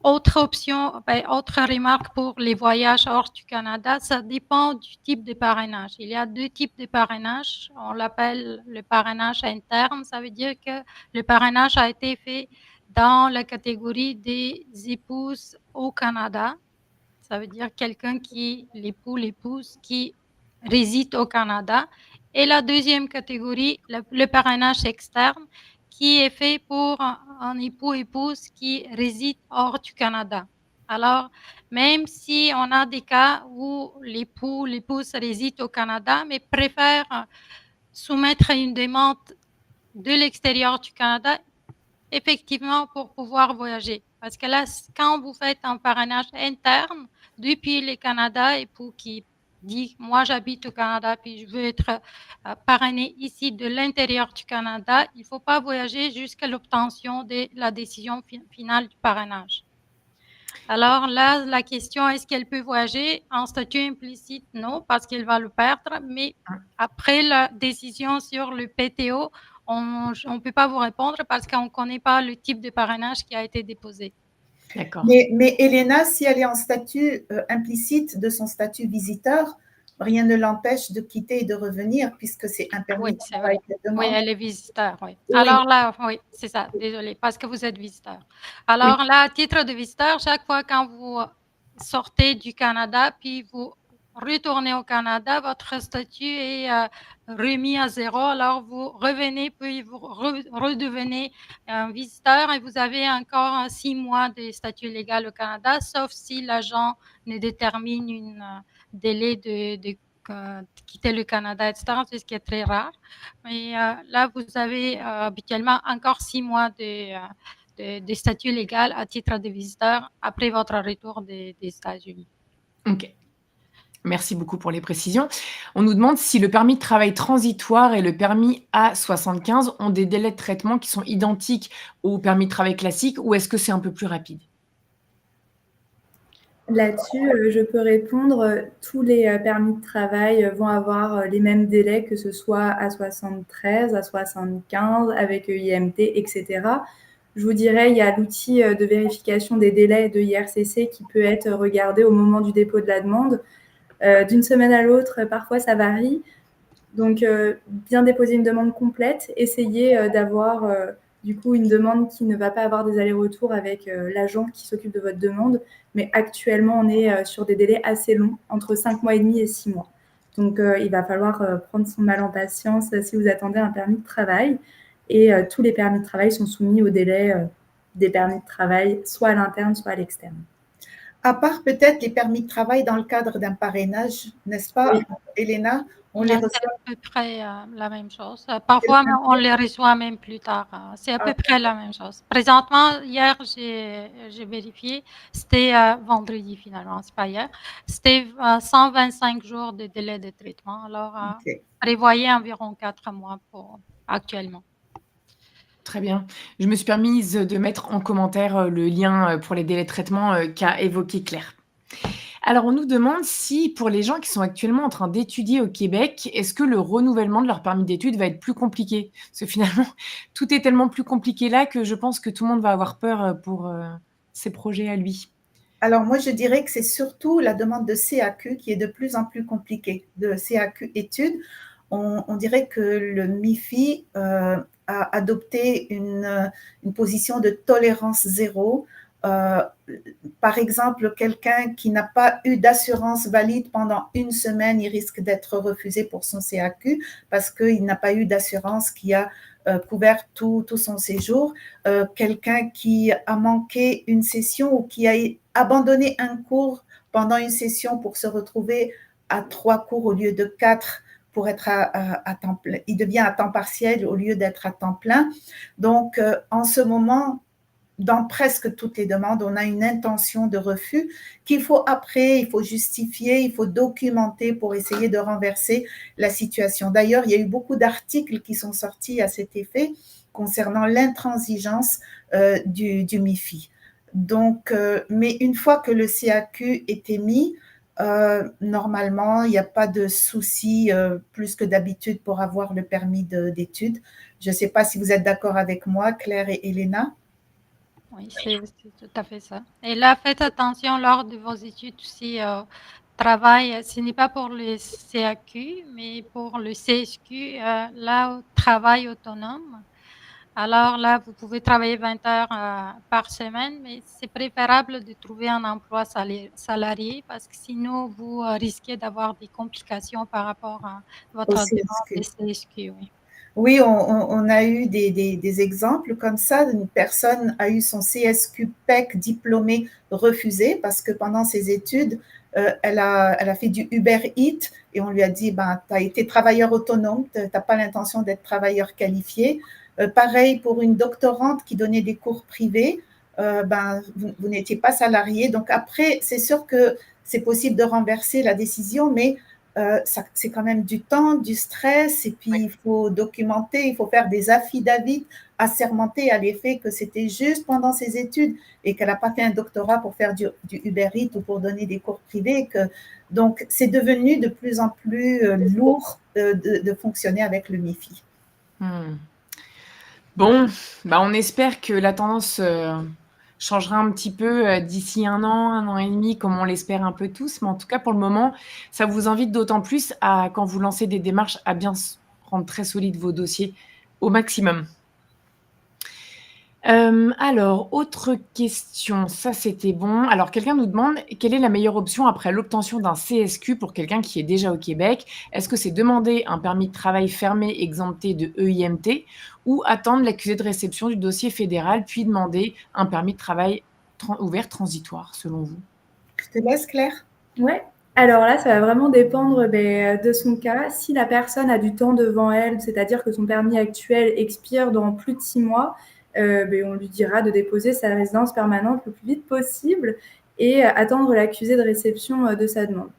Autre option, autre remarque pour les voyages hors du Canada, ça dépend du type de parrainage. Il y a 2 types de parrainage. On l'appelle le parrainage interne. Ça veut dire que le parrainage a été fait dans la catégorie des épouses au Canada. Ça veut dire quelqu'un l'épouse qui réside au Canada. Et la deuxième catégorie, le parrainage externe, qui est fait pour un époux-épouse qui réside hors du Canada. Alors, même si on a des cas où l'épouse réside au Canada, mais préfère soumettre une demande de l'extérieur du Canada, effectivement, pour pouvoir voyager. Parce que là, quand vous faites un parrainage interne depuis le Canada, époux qui dit, moi j'habite au Canada, puis je veux être parrainé ici de l'intérieur du Canada, il ne faut pas voyager jusqu'à l'obtention de la décision finale du parrainage. Alors là, la question, est-ce qu'elle peut voyager en statut implicite? Non, parce qu'elle va le perdre, mais après la décision sur le PTO, on ne peut pas vous répondre parce qu'on ne connaît pas le type de parrainage qui a été déposé. D'accord. Mais Elena, si elle est en statut implicite de son statut visiteur, rien ne l'empêche de quitter et de revenir puisque c'est un permis de travail qu'elle demande. Oui, elle est visiteur, oui. Alors là, oui, c'est ça, désolée, parce que vous êtes visiteur. Alors là, à titre de visiteur, chaque fois quand vous sortez du Canada, puis vous retournez au Canada, votre statut est remis à zéro. Alors, vous revenez, puis vous redevenez un visiteur et vous avez encore 6 mois de statut légal au Canada, sauf si l'agent ne détermine un délai de quitter le Canada, etc., c'est ce qui est très rare. Mais là, vous avez habituellement encore 6 mois de statut légal à titre de visiteur après votre retour des États-Unis. OK. Merci beaucoup pour les précisions. On nous demande si le permis de travail transitoire et le permis A75 ont des délais de traitement qui sont identiques au permis de travail classique ou est-ce que c'est un peu plus rapide? Là-dessus, je peux répondre. Tous les permis de travail vont avoir les mêmes délais, que ce soit A73, A75, avec IMT, etc. Je vous dirais, il y a l'outil de vérification des délais de IRCC qui peut être regardé au moment du dépôt de la demande. D'une semaine à l'autre, parfois ça varie. Donc, bien déposer une demande complète, essayer d'avoir du coup une demande qui ne va pas avoir des allers-retours avec l'agent qui s'occupe de votre demande. Mais actuellement, on est sur des délais assez longs, entre 5 mois et demi et 6 mois. Donc, il va falloir prendre son mal en patience si vous attendez un permis de travail. Et tous les permis de travail sont soumis au délai des permis de travail, soit à l'interne, soit à l'externe. À part peut-être les permis de travail dans le cadre d'un parrainage, n'est-ce pas, Oui. Elena? On les C'est reçoit. à peu près la même chose. Parfois, on les reçoit même plus tard. C'est à peu près la même chose. Présentement, hier, j'ai vérifié, c'était vendredi finalement, c'est pas hier. C'était 125 jours de délai de traitement. Alors, Ok. prévoyez environ 4 mois pour actuellement. Très bien. Je me suis permise de mettre en commentaire le lien pour les délais de traitement qu'a évoqué Claire. Alors, on nous demande si, pour les gens qui sont actuellement en train d'étudier au Québec, est-ce que le renouvellement de leur permis d'études va être plus compliqué? Parce que finalement, tout est tellement plus compliqué là que je pense que tout le monde va avoir peur pour ses projets à lui. Alors moi, je dirais que c'est surtout la demande de CAQ qui est de plus en plus compliquée, de CAQ études. On dirait que le MIFI a adopté une position de tolérance zéro. Par exemple, quelqu'un qui n'a pas eu d'assurance valide pendant une semaine, il risque d'être refusé pour son CAQ parce qu'il n'a pas eu d'assurance qui a couvert tout son séjour. Quelqu'un qui a manqué une session ou qui a abandonné un cours pendant une session pour se retrouver à 3 cours au lieu de 4 pour être à temps plein. Il devient à temps partiel au lieu d'être à temps plein. Donc, en ce moment, dans presque toutes les demandes, on a une intention de refus qu'il faut après, il faut justifier, il faut documenter pour essayer de renverser la situation. D'ailleurs, il y a eu beaucoup d'articles qui sont sortis à cet effet concernant l'intransigeance du MIFI. Donc, mais une fois que le CAQ est émis, normalement, il n'y a pas de souci plus que d'habitude pour avoir le permis d'études. Je ne sais pas si vous êtes d'accord avec moi, Claire et Elena. Oui, c'est tout à fait ça. Et là, faites attention lors de vos études aussi au travail. Ce n'est pas pour le CAQ, mais pour le CSQ, là, au travail autonome. Alors là, vous pouvez travailler 20 heures par semaine, mais c'est préférable de trouver un emploi salarié parce que sinon, vous risquez d'avoir des complications par rapport à votre demande de CSQ. Oui. Oui, on a eu des exemples comme ça. Une personne a eu son CSQ PEC diplômé refusé parce que pendant ses études, elle a fait du Uber Eats et on lui a dit, ben, tu as été travailleur autonome, tu n'as pas l'intention d'être travailleur qualifié. Pareil pour une doctorante qui donnait des cours privés, ben, vous n'étiez pas salarié. Donc après, c'est sûr que c'est possible de renverser la décision, mais c'est quand même du temps, du stress, et puis il faut documenter, il faut faire des affidavits assermentés à l'effet que c'était juste pendant ses études et qu'elle n'a pas fait un doctorat pour faire du Uber Eats ou pour donner des cours privés. Donc, c'est devenu de plus en plus lourd de fonctionner avec le MIFI. Bon, bah on espère que la tendance changera un petit peu d'ici 1 an et demi, comme on l'espère un peu tous. Mais en tout cas, pour le moment, ça vous invite d'autant plus à, quand vous lancez des démarches, à bien rendre très solides vos dossiers au maximum. Alors, autre question, ça c'était bon. Alors, quelqu'un nous demande quelle est la meilleure option après l'obtention d'un CSQ pour quelqu'un qui est déjà au Québec? Est-ce que c'est demander un permis de travail fermé exempté de EIMT ou attendre l'accusé de réception du dossier fédéral puis demander un permis de travail ouvert transitoire selon vous? Je te laisse, Claire. Ouais. Alors là, ça va vraiment dépendre de son cas. Si la personne a du temps devant elle, c'est-à-dire que son permis actuel expire dans plus de 6 mois, on lui dira de déposer sa résidence permanente le plus vite possible et attendre l'accusé de réception de sa demande.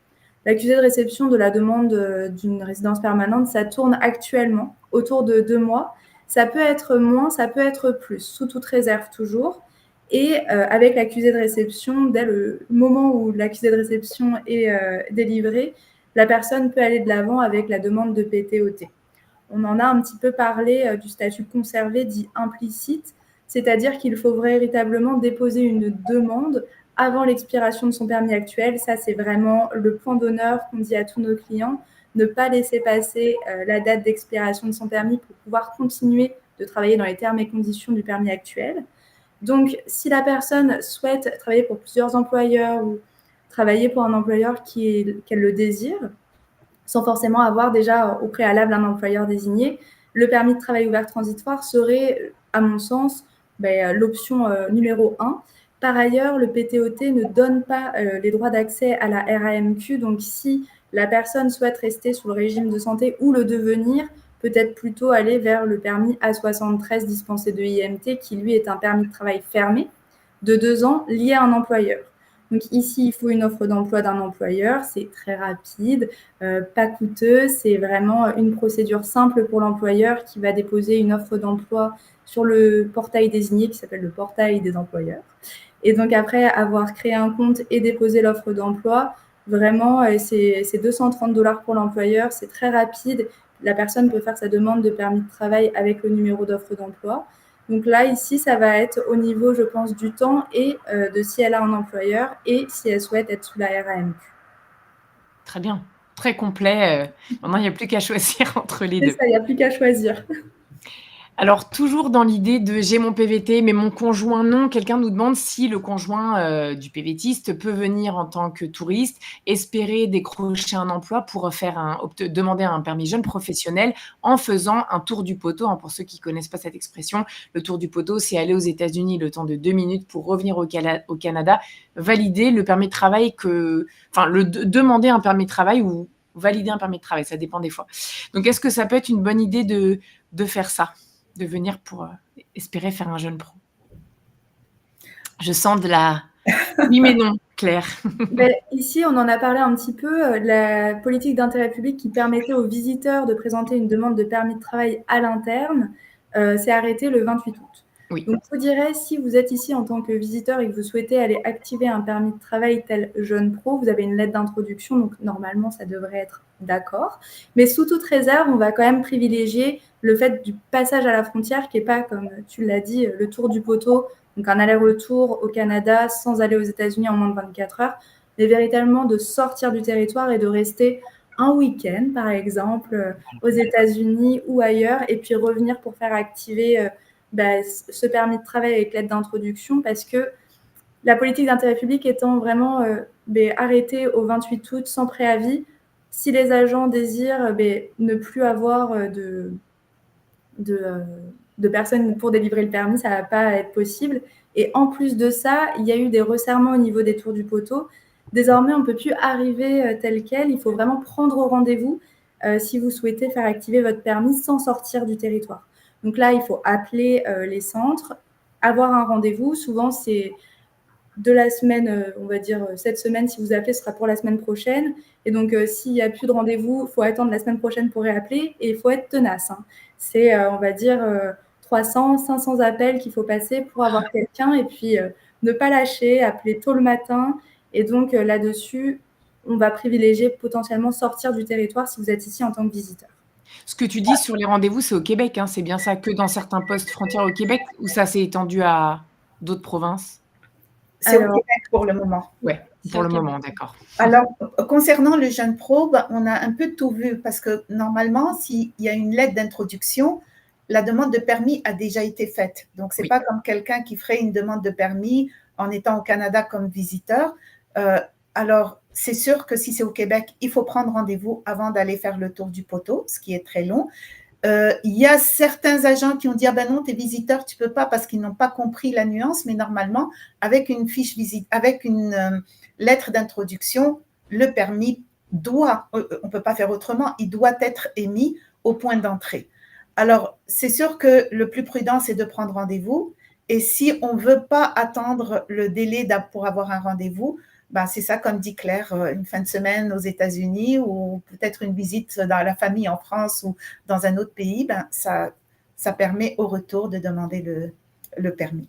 L'accusé de réception de la demande d'une résidence permanente, ça tourne actuellement autour de 2 mois. Ça peut être moins, ça peut être plus, sous toute réserve toujours. Et avec l'accusé de réception, dès le moment où l'accusé de réception est délivré, la personne peut aller de l'avant avec la demande de PTOT. On en a un petit peu parlé du statut conservé dit implicite, c'est-à-dire qu'il faut véritablement déposer une demande avant l'expiration de son permis actuel. Ça, c'est vraiment le point d'honneur qu'on dit à tous nos clients, ne pas laisser passer la date d'expiration de son permis pour pouvoir continuer de travailler dans les termes et conditions du permis actuel. Donc, si la personne souhaite travailler pour plusieurs employeurs ou travailler pour un employeur qu'elle le désire, sans forcément avoir déjà au préalable un employeur désigné, le permis de travail ouvert transitoire serait, à mon sens, l'option numéro 1. Par ailleurs, le PTOT ne donne pas les droits d'accès à la RAMQ. Donc, si la personne souhaite rester sous le régime de santé ou le devenir, peut-être plutôt aller vers le permis A73 dispensé de IMT, qui lui est un permis de travail fermé de 2 ans lié à un employeur. Donc ici, il faut une offre d'emploi d'un employeur, c'est très rapide, pas coûteux, c'est vraiment une procédure simple pour l'employeur qui va déposer une offre d'emploi sur le portail désigné qui s'appelle le portail des employeurs. Et donc après avoir créé un compte et déposé l'offre d'emploi, vraiment, c'est 230 $ pour l'employeur, c'est très rapide. La personne peut faire sa demande de permis de travail avec le numéro d'offre d'emploi. Donc là, ici, ça va être au niveau, je pense, du temps et de si elle a un employeur et si elle souhaite être sous la RAMQ. Très bien, très complet. Maintenant, il n'y a plus qu'à choisir entre les C'est deux. ça, il n'y a plus qu'à choisir. Alors, toujours dans l'idée de j'ai mon PVT, mais mon conjoint non. Quelqu'un nous demande si le conjoint du PVTiste peut venir en tant que touriste, espérer décrocher un emploi pour demander un permis jeune professionnel en faisant un tour du poteau. Pour ceux qui ne connaissent pas cette expression, le tour du poteau, c'est aller aux États-Unis le temps de 2 minutes pour revenir au Canada, valider le permis de travail demander un permis de travail ou valider un permis de travail, ça dépend des fois. Donc, est-ce que ça peut être une bonne idée de faire ça? De venir pour espérer faire un jeune pro. Je sens de la... Oui, mais non, Claire. Ici, on en a parlé un petit peu. La politique d'intérêt public qui permettait aux visiteurs de présenter une demande de permis de travail à l'interne s'est arrêtée le 28 août. Oui. Donc, je vous dirais, si vous êtes ici en tant que visiteur et que vous souhaitez aller activer un permis de travail tel jeune pro, vous avez une lettre d'introduction, donc normalement, ça devrait être d'accord. Mais sous toute réserve, on va quand même privilégier le fait du passage à la frontière qui n'est pas, comme tu l'as dit, le tour du poteau, donc un aller-retour au Canada sans aller aux États-Unis en moins de 24 heures, mais véritablement de sortir du territoire et de rester un week-end, par exemple, aux États-Unis ou ailleurs, et puis revenir pour faire activer ce permis de travail avec l'aide d'introduction, parce que la politique d'intérêt public étant vraiment arrêtée au 28 août sans préavis, si les agents désirent ne plus avoir de personnes pour délivrer le permis, ça ne va pas être possible. Et en plus de ça, il y a eu des resserrements au niveau des tours du poteau. Désormais, on ne peut plus arriver tel quel. Il faut vraiment prendre rendez-vous si vous souhaitez faire activer votre permis sans sortir du territoire. Donc là, il faut appeler les centres, avoir un rendez-vous. Souvent, c'est de la semaine, on va dire cette semaine, si vous appelez, ce sera pour la semaine prochaine. Et donc, s'il n'y a plus de rendez-vous, il faut attendre la semaine prochaine pour réappeler et il faut être tenace. C'est, on va dire, 300, 500 appels qu'il faut passer pour avoir quelqu'un et puis ne pas lâcher, appeler tôt le matin. Et donc, là-dessus, on va privilégier potentiellement sortir du territoire si vous êtes ici en tant que visiteur. Ce que tu dis sur les rendez-vous, c'est au Québec, c'est bien ça, que dans certains postes frontières au Québec, ou ça s'est étendu à d'autres provinces? C'est au Québec pour le moment. Oui, pour le moment, d'accord. Alors, concernant le jeune pro, on a un peu tout vu parce que normalement, s'il y a une lettre d'introduction, la demande de permis a déjà été faite. Donc, ce n'est pas comme quelqu'un qui ferait une demande de permis en étant au Canada comme visiteur. Alors, c'est sûr que si c'est au Québec, il faut prendre rendez-vous avant d'aller faire le tour du poteau, ce qui est très long. Il y a certains agents qui ont dit « Ah ben non, t'es visiteur, tu ne peux pas » parce qu'ils n'ont pas compris la nuance, mais normalement, avec une fiche visite, avec une lettre d'introduction, le permis doit, on ne peut pas faire autrement, il doit être émis au point d'entrée. Alors, c'est sûr que le plus prudent, c'est de prendre rendez-vous. Et si on ne veut pas attendre le délai pour avoir un rendez-vous, ben c'est ça, comme dit Claire, une fin de semaine aux États-Unis ou peut-être une visite dans la famille en France ou dans un autre pays, ben ça permet au retour de demander le permis.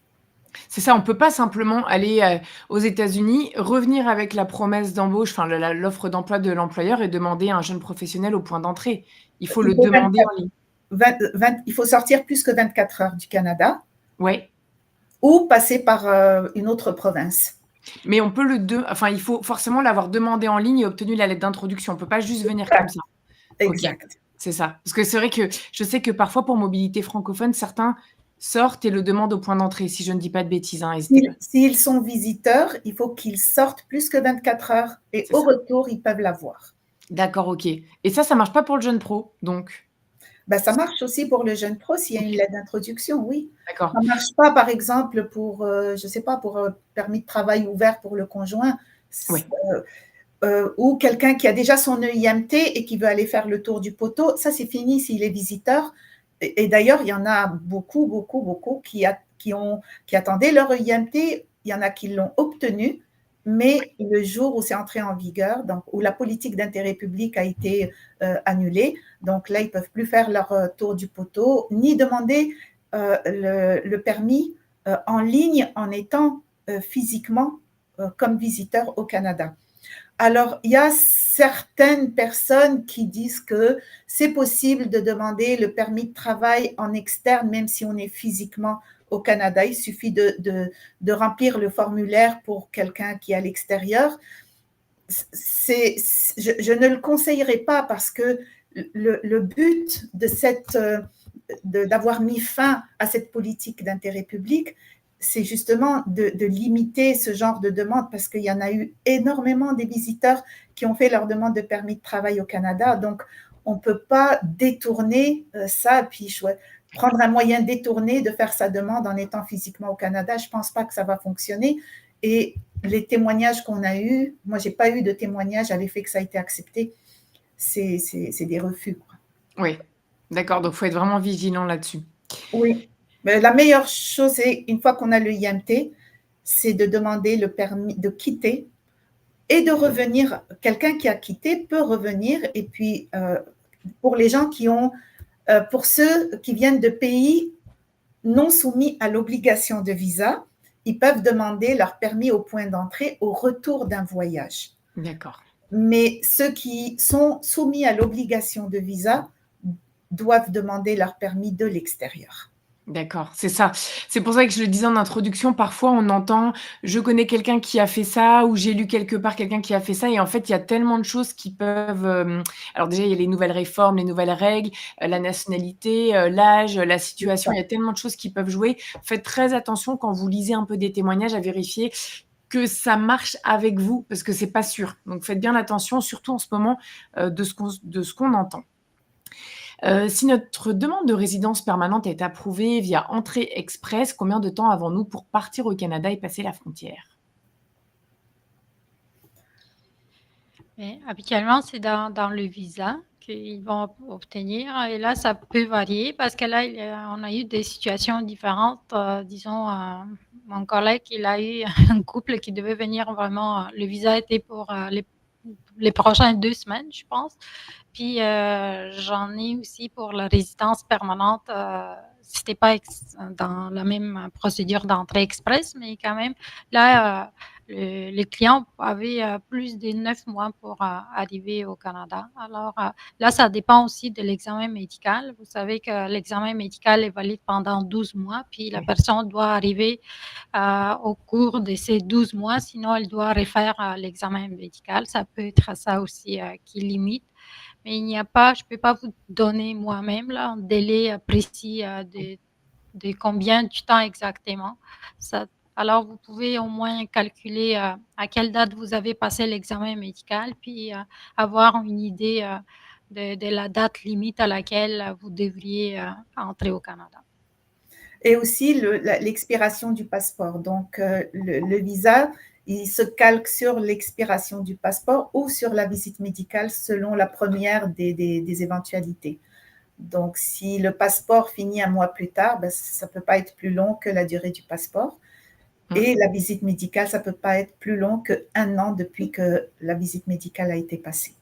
C'est ça, on ne peut pas simplement aller aux États-Unis, revenir avec la promesse d'embauche, enfin l'offre d'emploi de l'employeur et demander à un jeune professionnel au point d'entrée. Il faut le demander en ligne. Il faut sortir plus que 24 heures du Canada. Oui. Ou passer par une autre province. Mais on peut il faut forcément l'avoir demandé en ligne et obtenu la lettre d'introduction. On ne peut pas juste venir comme ça. Exact. Okay. C'est ça. Parce que c'est vrai que je sais que parfois, pour mobilité francophone, certains sortent et le demandent au point d'entrée, si je ne dis pas de bêtises. Hein, s'ils sont visiteurs, il faut qu'ils sortent plus que 24 heures et au retour, ils peuvent l'avoir. D'accord, ok. Et ça ne marche pas pour le jeune pro, donc ben, ça marche aussi pour le jeune pro s'il y a une lettre d'introduction, oui. D'accord. Ça ne marche pas, par exemple, pour, je ne sais pas, pour permis de travail ouvert pour le conjoint. Oui. Ou quelqu'un qui a déjà son EIMT et qui veut aller faire le tour du poteau, ça c'est fini s'il est visiteur. Et d'ailleurs, il y en a beaucoup qui attendaient leur EIMT, il y en a qui l'ont obtenu, mais le jour où c'est entré en vigueur, donc, où la politique d'intérêt public a été annulée, donc là, ils ne peuvent plus faire leur tour du poteau, ni demander le permis en ligne en étant physiquement comme visiteur au Canada. Alors, il y a certaines personnes qui disent que c'est possible de demander le permis de travail en externe, même si on est physiquement au Canada. Il suffit de remplir le formulaire pour quelqu'un qui est à l'extérieur. Je ne le conseillerais pas parce que le but d'avoir mis fin à cette politique d'intérêt public, c'est justement de limiter ce genre de demande parce qu'il y en a eu énormément des visiteurs qui ont fait leur demande de permis de travail au Canada. Donc, on ne peut pas détourner ça, puis prendre un moyen détourné de faire sa demande en étant physiquement au Canada. Je ne pense pas que ça va fonctionner. Et les témoignages qu'on a eus, moi, je n'ai pas eu de témoignage à l'effet que ça a été accepté. C'est des refus, quoi. Oui, d'accord. Donc, il faut être vraiment vigilant là-dessus. Oui. Mais la meilleure chose, c'est, une fois qu'on a le IMT, c'est de demander le permis de quitter et de revenir. Quelqu'un qui a quitté peut revenir. Et puis, pour les gens pour ceux qui viennent de pays non soumis à l'obligation de visa, ils peuvent demander leur permis au point d'entrée au retour d'un voyage. D'accord. Mais ceux qui sont soumis à l'obligation de visa doivent demander leur permis de l'extérieur. D'accord, c'est ça. C'est pour ça que je le disais en introduction, parfois on entend « je connais quelqu'un qui a fait ça » ou « j'ai lu quelque part quelqu'un qui a fait ça » et en fait, il y a tellement de choses qui peuvent… alors déjà, il y a les nouvelles réformes, les nouvelles règles, la nationalité, l'âge, la situation, il y a tellement de choses qui peuvent jouer. Faites très attention quand vous lisez un peu des témoignages à vérifier que ça marche avec vous parce que c'est pas sûr. Donc, faites bien attention, surtout en ce moment, de ce qu'on entend. Si notre demande de résidence permanente est approuvée via Entrée Express, combien de temps avons-nous pour partir au Canada et passer la frontière? Habituellement, c'est dans le visa qu'ils vont obtenir. Et là, ça peut varier parce que là, on a eu des situations différentes. Disons, mon collègue, il a eu un couple qui devait venir vraiment. Le visa était pour les prochaines 2 semaines, je pense. Puis j'en ai aussi pour la résidence permanente. C'était pas dans la même procédure d'entrée express, mais quand même, là, les clients avaient plus de 9 mois pour arriver au Canada. Alors là, ça dépend aussi de l'examen médical. Vous savez que l'examen médical est valide pendant 12 mois, puis la personne doit arriver au cours de ces 12 mois, sinon elle doit refaire l'examen médical. Ça peut être ça aussi qui limite. mais il n'y a pas, je ne peux pas vous donner moi-même là, un délai précis de combien de temps exactement. Ça, alors, vous pouvez au moins calculer à quelle date vous avez passé l'examen médical, puis avoir une idée de la date limite à laquelle vous devriez entrer au Canada. Et aussi l'expiration du passeport. Donc, le visa, il se calque sur l'expiration du passeport ou sur la visite médicale selon la première des éventualités. Donc, si le passeport finit un mois plus tard, ben, ça ne peut pas être plus long que la durée du passeport. Et la visite médicale, ça ne peut pas être plus long qu'1 an depuis que la visite médicale a été passée.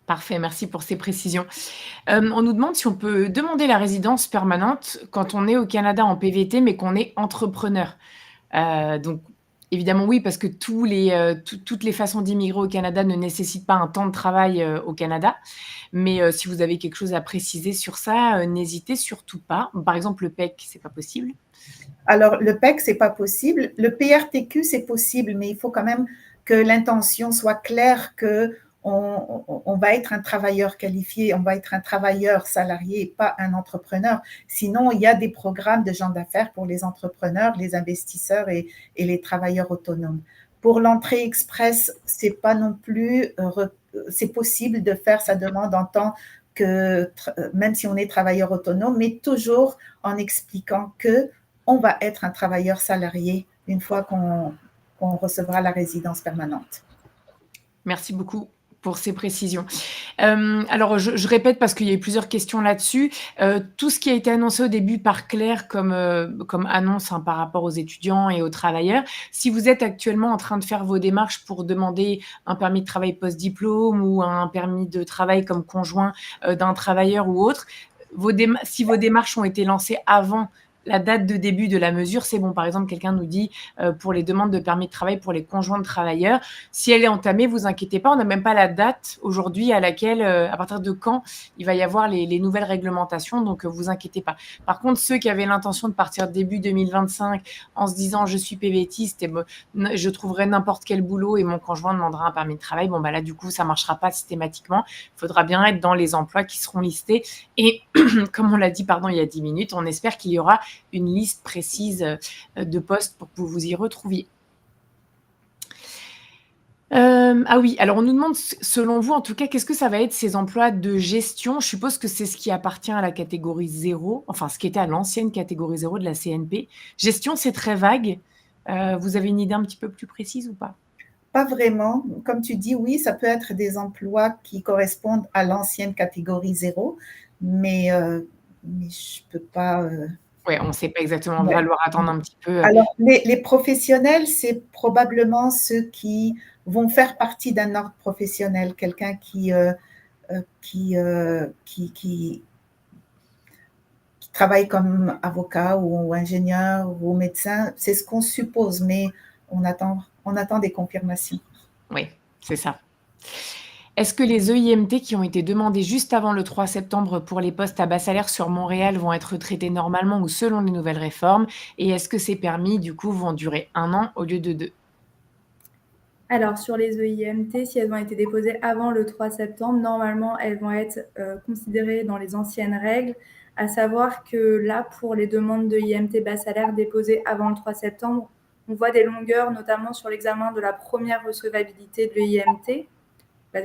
Parfait, merci pour ces précisions. On nous demande si on peut demander la résidence permanente quand on est au Canada en PVT, mais qu'on est entrepreneur. Donc évidemment oui, parce que toutes les façons d'immigrer au Canada ne nécessitent pas un temps de travail, au Canada. Mais si vous avez quelque chose à préciser sur ça, n'hésitez surtout pas. Par exemple, le PEC, c'est pas possible? Alors, le PEC, c'est pas possible. Le PRTQ, c'est possible, mais il faut quand même que l'intention soit claire que on va être un travailleur qualifié, on va être un travailleur salarié, pas un entrepreneur. Sinon, il y a des programmes de gens d'affaires pour les entrepreneurs, les investisseurs et les travailleurs autonomes. Pour l'entrée express, c'est pas non plus, c'est possible de faire sa demande en tant que, même si on est travailleur autonome, mais toujours en expliquant que on va être un travailleur salarié une fois qu'on recevra la résidence permanente. Merci beaucoup pour ces précisions. Alors je répète parce qu'il y a eu plusieurs questions là-dessus. Tout ce qui a été annoncé au début par Claire comme annonce, hein, par rapport aux étudiants et aux travailleurs, si vous êtes actuellement en train de faire vos démarches pour demander un permis de travail post-diplôme ou un permis de travail comme conjoint d'un travailleur ou autre, si vos démarches ont été lancées avant la date de début de la mesure, c'est bon. Par exemple, quelqu'un nous dit pour les demandes de permis de travail pour les conjoints de travailleurs, si elle est entamée, vous inquiétez pas, on n'a même pas la date aujourd'hui à laquelle, à partir de quand il va y avoir les nouvelles réglementations, donc vous inquiétez pas. Par contre, ceux qui avaient l'intention de partir début 2025 en se disant je suis PVTiste et je trouverai n'importe quel boulot et mon conjoint demandera un permis de travail, bon bah là du coup ça marchera pas systématiquement. Il faudra bien être dans les emplois qui seront listés et comme on l'a dit il y a 10 minutes, on espère qu'il y aura une liste précise de postes pour que vous vous y retrouviez. Ah oui, alors on nous demande, selon vous, en tout cas, qu'est-ce que ça va être ces emplois de gestion? Je suppose que c'est ce qui appartient à la catégorie 0, enfin ce qui était à l'ancienne catégorie 0 de la CNP. Gestion, c'est très vague. Vous avez une idée un petit peu plus précise ou pas? Pas vraiment. Comme tu dis, oui, ça peut être des emplois qui correspondent à l'ancienne catégorie 0, mais je peux pas. Oui, on ne sait pas exactement. On va falloir attendre un petit peu. Alors, les professionnels, c'est probablement ceux qui vont faire partie d'un ordre professionnel, quelqu'un qui travaille comme avocat ou ingénieur ou médecin. C'est ce qu'on suppose, mais on attend des confirmations. Oui, c'est ça. Est-ce que les EIMT qui ont été demandés juste avant le 3 septembre pour les postes à bas salaire sur Montréal vont être traités normalement ou selon les nouvelles réformes? Et est-ce que ces permis, du coup, vont durer 1 an au lieu de 2? Alors, sur les EIMT, si elles ont été déposées avant le 3 septembre, normalement, elles vont être considérées dans les anciennes règles, à savoir que là, pour les demandes de IMT bas salaire déposées avant le 3 septembre, on voit des longueurs, notamment sur l'examen de la première recevabilité de l'EIMT.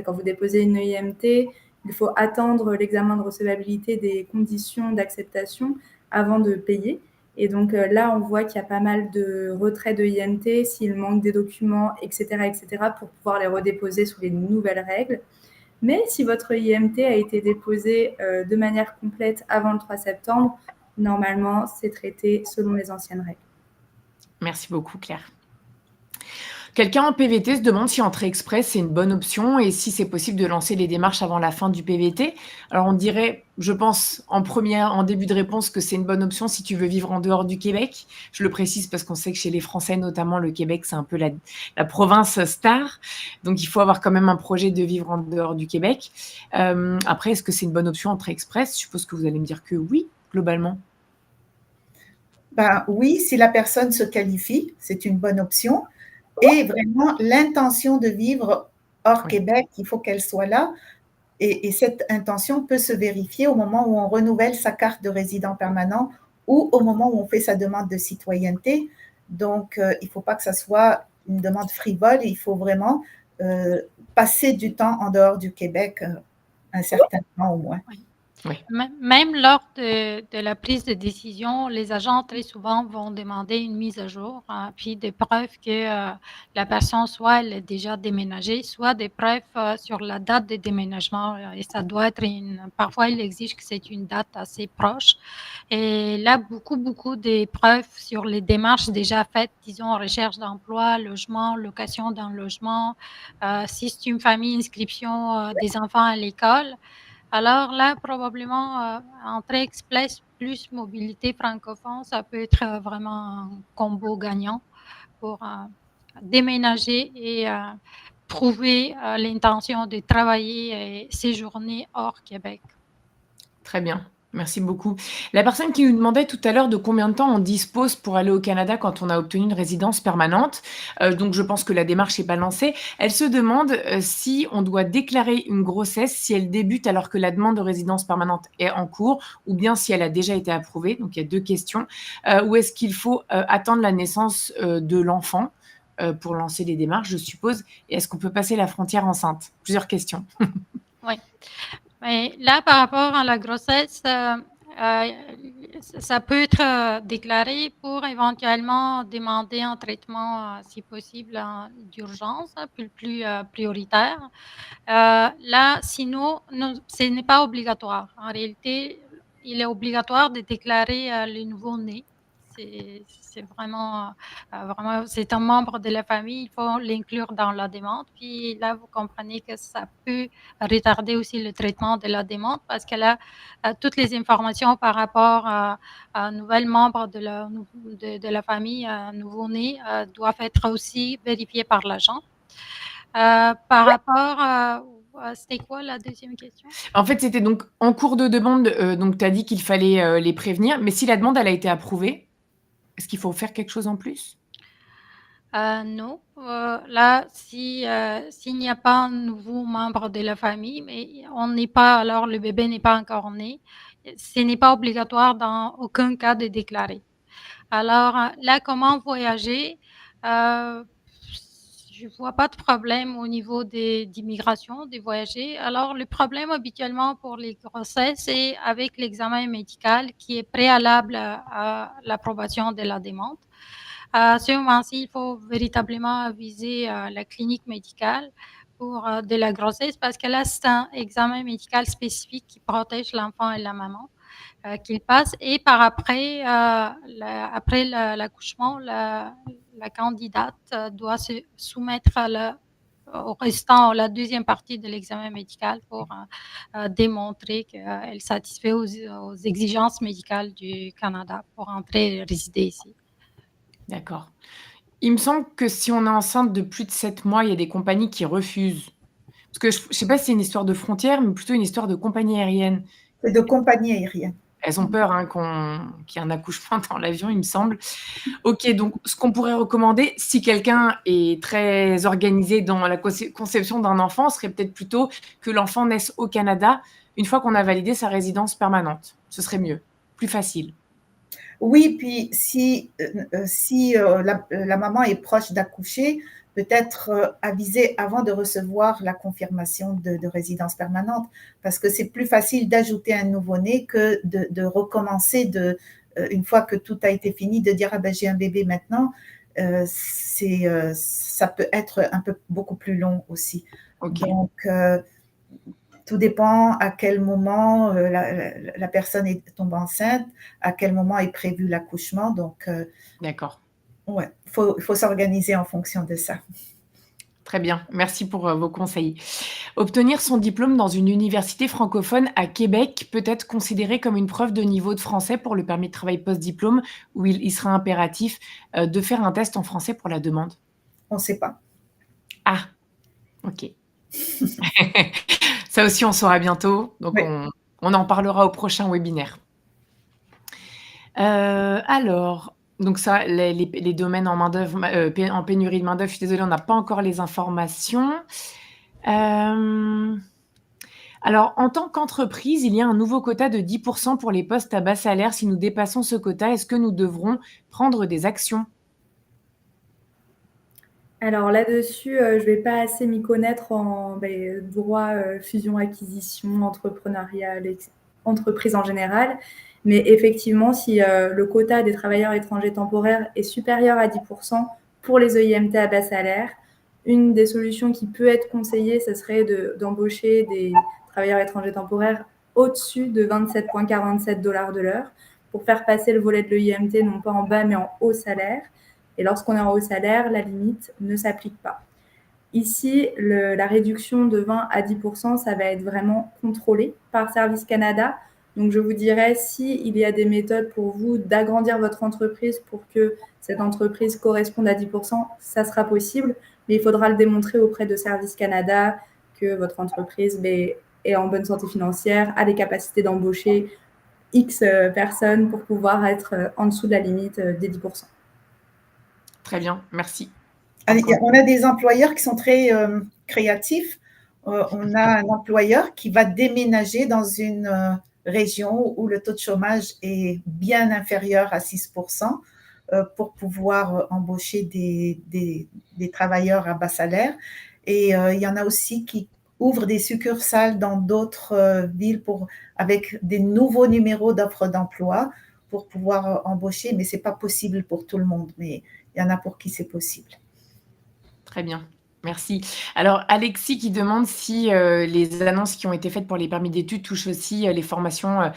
Quand vous déposez une EIMT, il faut attendre l'examen de recevabilité des conditions d'acceptation avant de payer. Et donc là, on voit qu'il y a pas mal de retraits de IMT s'il manque des documents, etc., pour pouvoir les redéposer sous les nouvelles règles. Mais si votre IMT a été déposé de manière complète avant le 3 septembre, normalement, c'est traité selon les anciennes règles. Merci beaucoup, Claire. Quelqu'un en PVT se demande si entrer express, c'est une bonne option et si c'est possible de lancer les démarches avant la fin du PVT. Alors, on dirait, je pense, en début de réponse, que c'est une bonne option si tu veux vivre en dehors du Québec. Je le précise parce qu'on sait que chez les Français, notamment, le Québec, c'est un peu la province star. Donc, il faut avoir quand même un projet de vivre en dehors du Québec. Après, est-ce que c'est une bonne option entrer express? Je suppose que vous allez me dire que oui, globalement. Ben, oui, si la personne se qualifie, c'est une bonne option. Et vraiment, l'intention de vivre hors Québec, il faut qu'elle soit là. Et cette intention peut se vérifier au moment où on renouvelle sa carte de résident permanent ou au moment où on fait sa demande de citoyenneté. Donc, il ne faut pas que ça soit une demande frivole, il faut vraiment passer du temps en dehors du Québec, un certain temps au moins. Oui. Oui. Même lors de la prise de décision, les agents très souvent vont demander une mise à jour, puis des preuves que la personne soit elle est déjà déménagée, soit des preuves sur la date de déménagement. Et ça doit être parfois il exige que c'est une date assez proche. Et là, beaucoup de preuves sur les démarches déjà faites, disons recherche d'emploi, logement, location d'un logement, si c'est une famille, inscription des enfants à l'école. Alors là, probablement, entrée express plus mobilité francophone, ça peut être vraiment un combo gagnant pour déménager et prouver l'intention de travailler et séjourner hors Québec. Très bien, merci beaucoup. La personne qui nous demandait tout à l'heure de combien de temps on dispose pour aller au Canada quand on a obtenu une résidence permanente, donc je pense que la démarche n'est pas lancée. Elle se demande si on doit déclarer une grossesse si elle débute alors que la demande de résidence permanente est en cours ou bien si elle a déjà été approuvée. Donc il y a 2 questions. Ou est-ce qu'il faut attendre la naissance de l'enfant pour lancer les démarches, je suppose? Et est-ce qu'on peut passer la frontière enceinte? Plusieurs questions. Oui. Mais là, par rapport à la grossesse, ça peut être déclaré pour éventuellement demander un traitement, si possible, d'urgence, plus prioritaire. Là, sinon, non, ce n'est pas obligatoire. En réalité, il est obligatoire de déclarer le nouveau-né. C'est vraiment, c'est un membre de la famille, il faut l'inclure dans la demande. Puis là, vous comprenez que ça peut retarder aussi le traitement de la demande parce que là, toutes les informations par rapport à un nouvel membre de la famille, un nouveau-né, doivent être aussi vérifiées par l'agent. Par rapport c'était quoi la deuxième question? En fait, c'était donc en cours de demande, donc tu as dit qu'il fallait les prévenir, mais si la demande elle a été approuvée, est-ce qu'il faut faire quelque chose en plus? Non, là, s'il n'y a pas un nouveau membre de la famille, mais on n'est pas alors le bébé n'est pas encore né, ce n'est pas obligatoire dans aucun cas de déclarer. Alors, là, comment voyager? Heu, je vois pas de problème au niveau d'immigration, de voyager. Alors le problème habituellement pour les grossesses, c'est avec l'examen médical qui est préalable à l'approbation de la demande. À ce moment-ci, il faut véritablement aviser, la clinique médicale pour, de la grossesse parce que là, c'est un examen médical spécifique qui protège l'enfant et la maman, qu'il passe et par après, après l'accouchement, la candidate, doit se soumettre au restant, la deuxième partie de l'examen médical pour, démontrer qu'elle satisfait aux exigences médicales du Canada pour entrer et résider ici. D'accord. Il me semble que si on est enceinte de plus de 7 mois, il y a des compagnies qui refusent. Parce que je sais pas si c'est une histoire de frontière, mais plutôt une histoire de compagnie aérienne. C'est de compagnie aérienne. Elles ont peur, hein, qu'il y ait un accouchement dans l'avion, il me semble. OK, donc ce qu'on pourrait recommander, si quelqu'un est très organisé dans la conception d'un enfant, serait peut-être plutôt que l'enfant naisse au Canada, une fois qu'on a validé sa résidence permanente. Ce serait mieux, plus facile. Oui, puis si la maman est proche d'accoucher, peut-être aviser avant de recevoir la confirmation de résidence permanente, parce que c'est plus facile d'ajouter un nouveau-né que de recommencer une fois que tout a été fini, de dire ah ben j'ai un bébé maintenant. Ça peut être beaucoup plus long aussi. OK. Donc tout dépend à quel moment la personne tombe enceinte, à quel moment est prévu l'accouchement. Donc, D'accord. ouais, faut s'organiser en fonction de ça. Très bien, merci pour vos conseils. Obtenir son diplôme dans une université francophone à Québec peut être considéré comme une preuve de niveau de français pour le permis de travail post-diplôme, où il sera impératif de faire un test en français pour la demande. On ne sait pas. Ah, ok. Ça aussi, on saura bientôt. Donc, Oui. on en parlera au prochain webinaire. Alors, donc ça, les domaines en main-d'œuvre, en pénurie de main-d'œuvre, je suis désolée, on n'a pas encore les informations. Alors, en tant qu'entreprise, il y a un nouveau quota de 10% pour les postes à bas salaire. Si nous dépassons ce quota, est-ce que nous devrons prendre des actions? Alors là-dessus, je ne vais pas assez m'y connaître en droit, fusion-acquisition, entrepreneuriat, entreprise en général. Mais effectivement, si le quota des travailleurs étrangers temporaires est supérieur à 10% pour les EIMT à bas salaire, une des solutions qui peut être conseillée, ce serait d'embaucher des travailleurs étrangers temporaires au-dessus de 27,47 $ de l'heure pour faire passer le volet de l'EIMT non pas en bas mais en haut salaire. Et lorsqu'on est en haut salaire, la limite ne s'applique pas. Ici, la réduction de 20 à 10%, ça va être vraiment contrôlé par Service Canada. Donc, je vous dirais, s'il y a des méthodes pour vous d'agrandir votre entreprise pour que cette entreprise corresponde à 10%, ça sera possible, mais il faudra le démontrer auprès de Service Canada que votre entreprise est en bonne santé financière, a les capacités d'embaucher X personnes pour pouvoir être en dessous de la limite des 10%. Très bien, merci. On a des employeurs qui sont très créatifs. On a un employeur qui va déménager dans une région où le taux de chômage est bien inférieur à 6% pour pouvoir embaucher des travailleurs à bas salaire. Et il y en a aussi qui ouvrent des succursales dans d'autres villes avec des nouveaux numéros d'offres d'emploi pour pouvoir embaucher, mais ce n'est pas possible pour tout le monde, mais il y en a pour qui c'est possible. Très bien, merci. Alors, Alexis qui demande si les annonces qui ont été faites pour les permis d'études touchent aussi les formations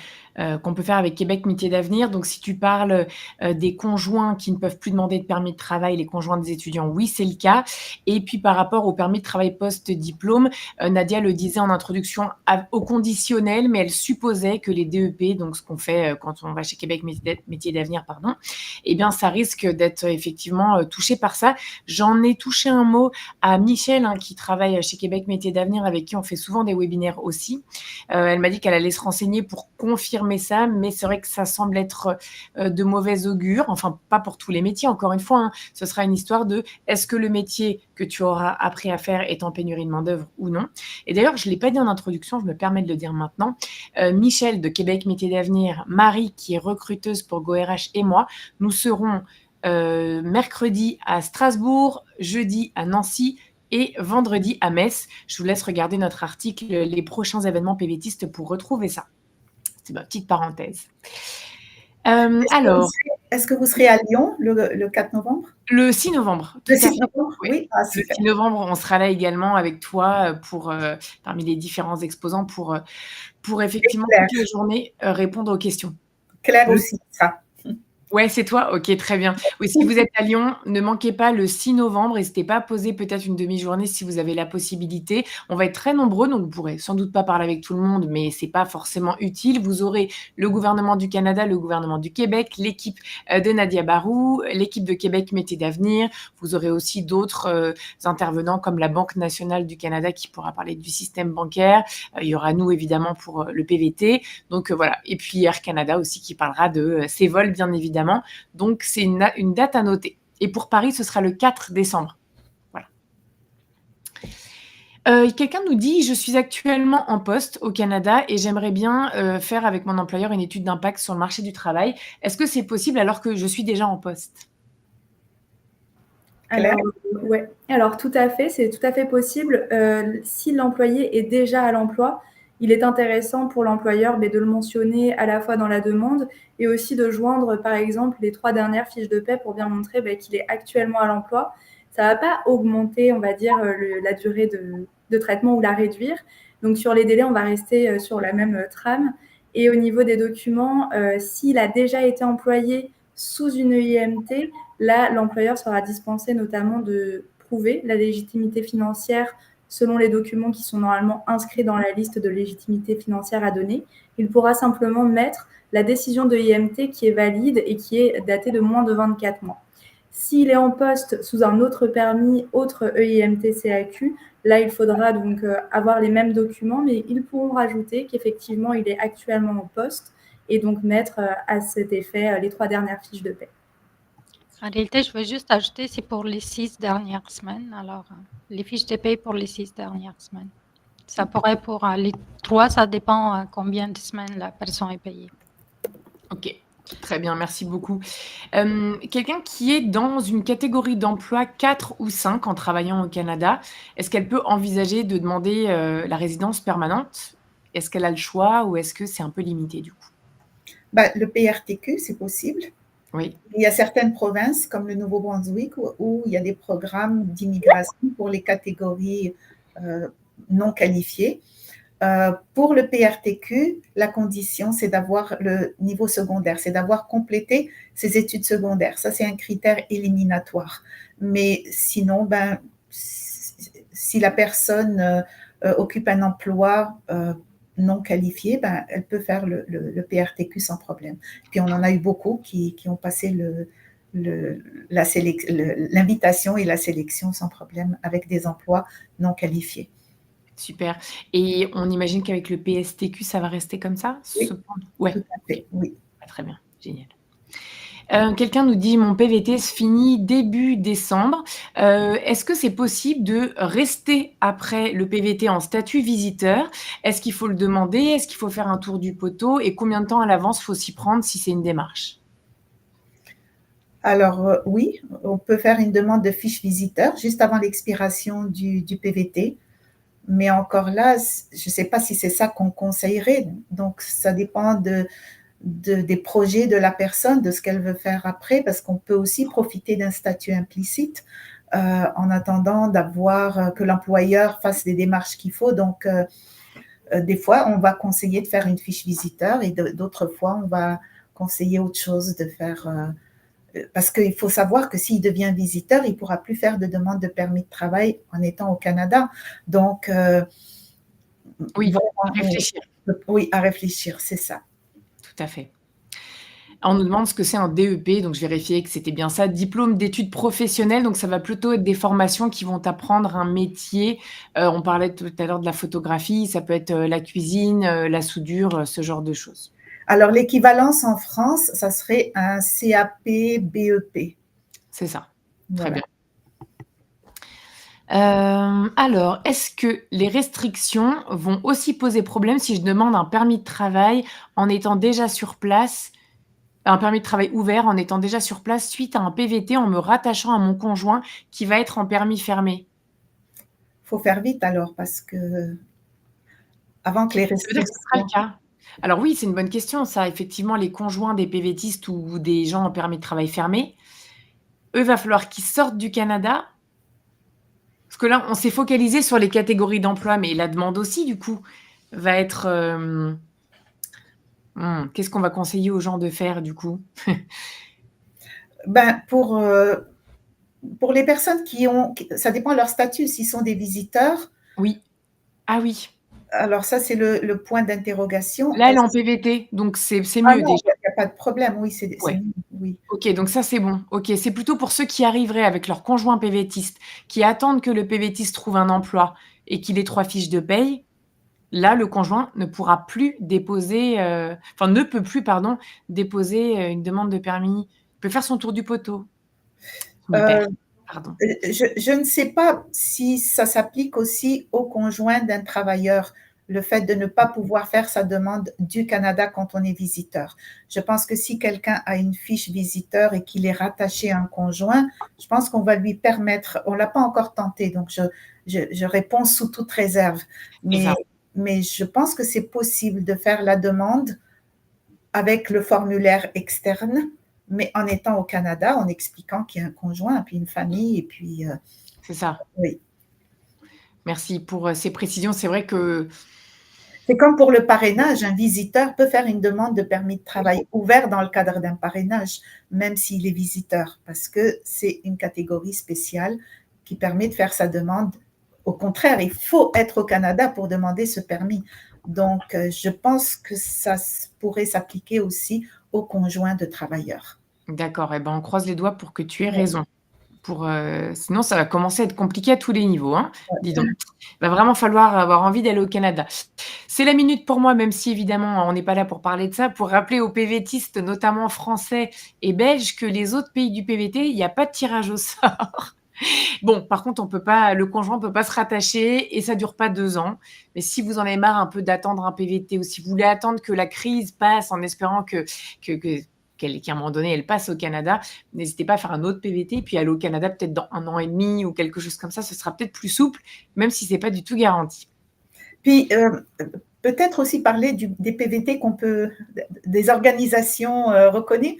qu'on peut faire avec Québec Métiers d'Avenir. Donc, si tu parles des conjoints qui ne peuvent plus demander de permis de travail, les conjoints des étudiants, oui, c'est le cas. Et puis, par rapport au permis de travail post-diplôme, Nadia le disait en introduction au conditionnel, mais elle supposait que les DEP, donc ce qu'on fait quand on va chez Québec Métiers d'Avenir, eh bien, ça risque d'être effectivement touché par ça. J'en ai touché un mot à Michel, qui travaille chez Québec Métiers d'Avenir, avec qui on fait souvent des webinaires aussi. Elle m'a dit qu'elle allait se renseigner pour confirmer ça, mais c'est vrai que ça semble être de mauvais augure, enfin pas pour tous les métiers, encore une fois, ce sera une histoire de est-ce que le métier que tu auras appris à faire est en pénurie de main-d'œuvre ou non. Et d'ailleurs, je ne l'ai pas dit en introduction, je me permets de le dire maintenant. Michel de Québec Métiers d'Avenir, Marie qui est recruteuse pour GoRH et moi, nous serons mercredi à Strasbourg, jeudi à Nancy et vendredi à Metz. Je vous laisse regarder notre article les prochains événements PVTistes pour retrouver ça. C'est ma petite parenthèse. Est-ce que vous serez à Lyon le 4 novembre? Le 6 novembre. Le 6 novembre, oui. Le 6 novembre, on sera là également avec toi parmi les différents exposants pour effectivement toute la journée répondre aux questions. Claire aussi, ça. Ouais, c'est toi? OK, très bien. Oui, si vous êtes à Lyon, ne manquez pas le 6 novembre. N'hésitez pas à poser peut-être une demi-journée si vous avez la possibilité. On va être très nombreux, donc vous pourrez sans doute pas parler avec tout le monde, mais c'est pas forcément utile. Vous aurez le gouvernement du Canada, le gouvernement du Québec, l'équipe de Nadia Barou, l'équipe de Québec Métiers d'Avenir. Vous aurez aussi d'autres intervenants comme la Banque nationale du Canada qui pourra parler du système bancaire. Il y aura nous, évidemment, pour le PVT. Donc voilà. Et puis Air Canada aussi qui parlera de ses vols, bien évidemment. Donc, c'est une date à noter. Et pour Paris, ce sera le 4 décembre. Voilà. Quelqu'un nous dit « Je suis actuellement en poste au Canada et j'aimerais bien faire avec mon employeur une étude d'impact sur le marché du travail. Est-ce que c'est possible alors que je suis déjà en poste ?» Alors tout à fait, c'est tout à fait possible. Si l'employé est déjà à l'emploi, il est intéressant pour l'employeur de le mentionner à la fois dans la demande et aussi de joindre, par exemple, les 3 dernières fiches de paie pour bien montrer qu'il est actuellement à l'emploi. Ça ne va pas augmenter, on va dire, la durée de traitement ou la réduire. Donc, sur les délais, on va rester sur la même trame. Et au niveau des documents, s'il a déjà été employé sous une EIMT, là, l'employeur sera dispensé notamment de prouver la légitimité financière selon les documents qui sont normalement inscrits dans la liste de légitimité financière à donner. Il pourra simplement mettre la décision de l'EIMT qui est valide et qui est datée de moins de 24 mois. S'il est en poste sous un autre permis, autre EIMT CAQ, là, il faudra donc avoir les mêmes documents, mais ils pourront rajouter qu'effectivement, il est actuellement en poste et donc mettre à cet effet les 3 dernières fiches de paie. En réalité, je veux juste ajouter, c'est pour les 6 dernières semaines. Alors, les fiches de paie pour les 6 dernières semaines. Ça pourrait pour les 3, ça dépend combien de semaines la personne est payée. OK, très bien, merci beaucoup. Quelqu'un qui est dans une catégorie d'emploi 4 ou 5 en travaillant au Canada, est-ce qu'elle peut envisager de demander, la résidence permanente? Est-ce qu'elle a le choix ou est-ce que c'est un peu limité du coup? Bah, le PRTQ, c'est possible. Oui, Il y a certaines provinces, comme le Nouveau-Brunswick, où il y a des programmes d'immigration pour les catégories non qualifiées. Pour le PRTQ, la condition, c'est d'avoir le niveau secondaire, c'est d'avoir complété ses études secondaires. Ça, c'est un critère éliminatoire. Mais sinon, ben, si la personne occupe un emploi non qualifié, ben, elle peut faire le PRTQ sans problème. Puis on en a eu beaucoup qui ont passé l'invitation et la sélection sans problème avec des emplois non qualifiés. super, et on imagine qu'avec le PSTQ, ça va rester comme ça? Oui, Ouais, tout à fait, oui. très bien, génial. Quelqu'un nous dit: «Mon PVT se finit début décembre». Est-ce que c'est possible de rester après le PVT en statut visiteur? Est-ce qu'il faut le demander? Est-ce qu'il faut faire un tour du poteau? Et combien de temps à l'avance faut s'y prendre si c'est une démarche? Alors, oui, on peut faire une demande de fiche visiteur juste avant l'expiration du PVT. Mais encore là, je ne sais pas si c'est ça qu'on conseillerait. Donc, ça dépend des projets de la personne, de ce qu'elle veut faire après, parce qu'on peut aussi profiter d'un statut implicite en attendant d'avoir que l'employeur fasse les démarches qu'il faut. Donc, des fois, on va conseiller de faire une fiche visiteur et d'autres fois, on va conseiller autre chose, de faire parce qu'il faut savoir que s'il devient visiteur, il ne pourra plus faire de demande de permis de travail en étant au Canada. Donc, Oui, vraiment, à réfléchir. Oui, à réfléchir, c'est ça. Tout à fait. On nous demande ce que c'est un DEP, donc je vérifiais que c'était bien ça. Diplôme d'études professionnelles, donc ça va plutôt être des formations qui vont t'apprendre un métier. On parlait tout à l'heure de la photographie, ça peut être, la cuisine, la soudure, ce genre de choses. Alors, l'équivalence en France, ça serait un CAP-BEP. C'est ça, très Voilà. bien. Alors, est-ce que les restrictions vont aussi poser problème si je demande un permis de travail en étant déjà sur place, un permis de travail ouvert en étant déjà sur place suite à un PVT en me rattachant à mon conjoint qui va être en permis fermé? Il faut faire vite alors parce que avant que les Ça veut dire que ce sera restrictions… le cas? Alors oui, c'est une bonne question ça. Effectivement, les conjoints des PVTistes ou des gens en permis de travail fermé, eux, va falloir qu'ils sortent du Canada. Parce que là, on s'est focalisé sur les catégories d'emploi, mais la demande aussi, du coup, va être, qu'est-ce qu'on va conseiller aux gens de faire, du coup? Ben, pour les personnes ça dépend de leur statut, s'ils sont des visiteurs, Oui. Ah oui. alors ça, c'est le point d'interrogation. Là, elle est en PVT, donc c'est Ah mieux non, déjà. il y a pas de problème, oui, c'est Ouais. mieux, oui. OK, donc ça, c'est bon. OK, c'est plutôt pour ceux qui arriveraient avec leur conjoint PVTiste, qui attendent que le PVTiste trouve un emploi et qu'il ait 3 fiches de paye. Là, le conjoint ne pourra plus déposer, enfin, ne peut plus, pardon, déposer, une demande de permis. Il peut faire son tour du poteau. Je m'y perds, Heu, pardon. je ne sais pas si ça s'applique aussi au conjoint d'un travailleur, le fait de ne pas pouvoir faire sa demande du Canada quand on est visiteur. Je pense que si quelqu'un a une fiche visiteur et qu'il est rattaché à un conjoint, je pense qu'on va lui permettre, on l'a pas encore tenté, donc je réponds sous toute réserve, C'est ça. mais je pense que c'est possible de faire la demande avec le formulaire externe, mais en étant au Canada, en expliquant qu'il y a un conjoint, puis une famille, et puis C'est ça. oui. Merci pour, ces précisions. C'est vrai que C'est comme pour le parrainage, un visiteur peut faire une demande de permis de travail ouvert dans le cadre d'un parrainage, même s'il est visiteur, parce que c'est une catégorie spéciale qui permet de faire sa demande. Au contraire, il faut être au Canada pour demander ce permis. Donc, je pense que ça pourrait s'appliquer aussi aux conjoints de travailleurs. d'accord, et ben, on croise les doigts pour que tu aies Ouais, raison. Pour, sinon ça va commencer à être compliqué à tous les niveaux, hein, dis donc. ouais. Il va vraiment falloir avoir envie d'aller au Canada. C'est la minute pour moi, même si évidemment on n'est pas là pour parler de ça, pour rappeler aux PVTistes, notamment français et belges, que les autres pays du PVT, il y a pas de tirage au sort. Bon, par contre, le conjoint ne peut pas se rattacher et ça ne dure pas 2 ans. Mais si vous en avez marre un peu d'attendre un PVT ou si vous voulez attendre que la crise passe en espérant qu'à un moment donné, elle passe au Canada, n'hésitez pas à faire un autre PVT puis aller au Canada peut-être dans 1 an et demi ou quelque chose comme ça. Ce sera peut-être plus souple, même si ce n'est pas du tout garanti. Puis, peut-être aussi parler des PVT des organisations reconnues.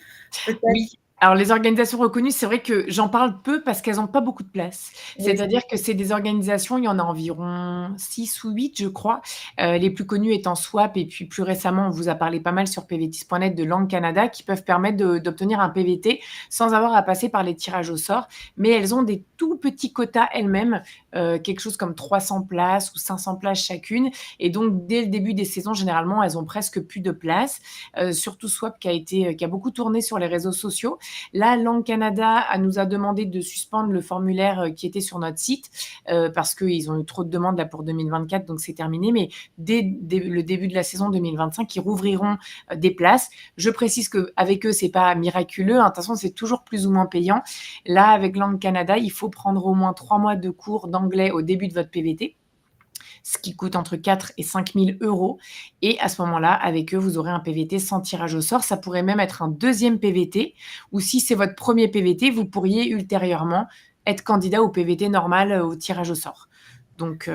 Oui. Alors, les organisations reconnues, c'est vrai que j'en parle peu parce qu'elles n'ont pas beaucoup de place. Oui. C'est-à-dire que c'est des organisations, il y en a environ 6 ou 8, je crois. Les plus connues étant SWAP et puis plus récemment, on vous a parlé pas mal sur pvtis.net de Langue Canada qui peuvent permettre d'obtenir un PVT sans avoir à passer par les tirages au sort. Mais elles ont des tout petits quotas elles-mêmes, quelque chose comme 300 places ou 500 places chacune. Et donc, dès le début des saisons, généralement, elles ont presque plus de place. Surtout SWAP qui a beaucoup tourné sur les réseaux sociaux. Là, Langue Canada nous a demandé de suspendre le formulaire qui était sur notre site parce qu'ils ont eu trop de demandes là pour 2024, donc c'est terminé. Mais dès le début de la saison 2025, ils rouvriront des places. Je précise qu'avec eux, c'est pas miraculeux. De toute façon, c'est toujours plus ou moins payant. Là, avec Langue Canada, il faut prendre au moins 3 mois de cours d'anglais au début de votre PVT, ce qui coûte entre 4 et 5 000 €. Et à ce moment-là, avec eux, vous aurez un PVT sans tirage au sort. Ça pourrait même être un deuxième PVT, ou si c'est votre premier PVT, vous pourriez ultérieurement être candidat au PVT normal, au tirage au sort. Donc,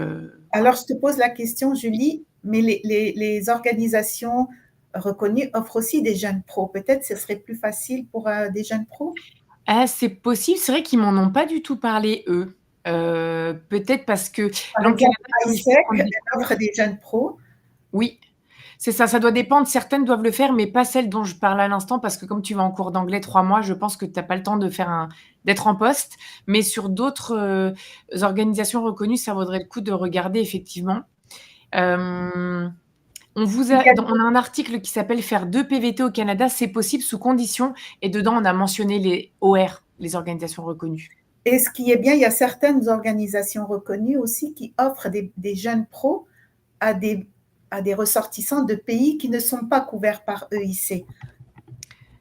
Alors, je te pose la question, Julie, mais les organisations reconnues offrent aussi des jeunes pros. Peut-être ce serait plus facile pour des jeunes pros? C'est possible. C'est vrai qu'ils m'en ont pas du tout parlé, eux. Peut-être parce que Par exemple, ISEC, elle offre des jeunes pros. Oui, c'est ça. Ça doit dépendre. Certaines doivent le faire, mais pas celles dont je parle à l'instant, parce que comme tu vas en cours d'anglais 3 mois, je pense que tu as pas le temps d'être en poste. Mais sur d'autres organisations reconnues, ça vaudrait le coup de regarder effectivement. On a un article qui s'appelle Faire 2 PVT au Canada, c'est possible sous condition. Et dedans, on a mentionné les OR, les organisations reconnues. Et ce qui est bien, il y a certaines organisations reconnues aussi qui offrent des jeunes pros à des ressortissants de pays qui ne sont pas couverts par EIC.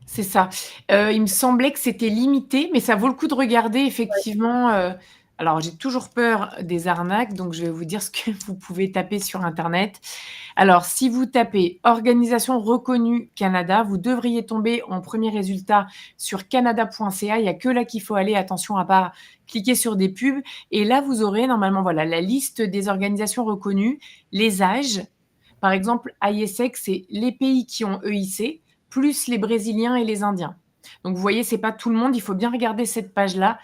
C'est ça. Il me semblait que c'était limité, mais ça vaut le coup de regarder effectivement. Alors, j'ai toujours peur des arnaques, donc je vais vous dire ce que vous pouvez taper sur internet. Alors, si vous tapez Organisation reconnue Canada, vous devriez tomber en premier résultat sur canada.ca. Il n'y a que là qu'il faut aller. Attention à ne pas cliquer sur des pubs. Et là, vous aurez normalement la liste des organisations reconnues, les âges. Par exemple, ISEC, c'est les pays qui ont EIC, plus les Brésiliens et les Indiens. Donc, vous voyez, ce n'est pas tout le monde. Il faut bien regarder cette page-là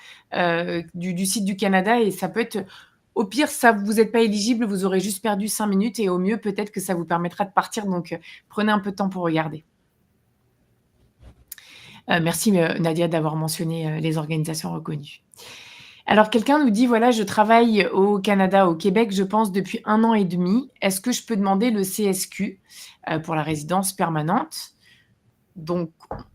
du site du Canada et ça peut être… Au pire, vous n'êtes pas éligible, vous aurez juste perdu 5 minutes et au mieux, peut-être que ça vous permettra de partir. Donc, prenez un peu de temps pour regarder. Merci Nadia d'avoir mentionné les organisations reconnues. Alors, quelqu'un nous dit, voilà, je travaille au Canada, au Québec, je pense, depuis 1 an et demi. Est-ce que je peux demander le CSQ pour la résidence permanente? Donc,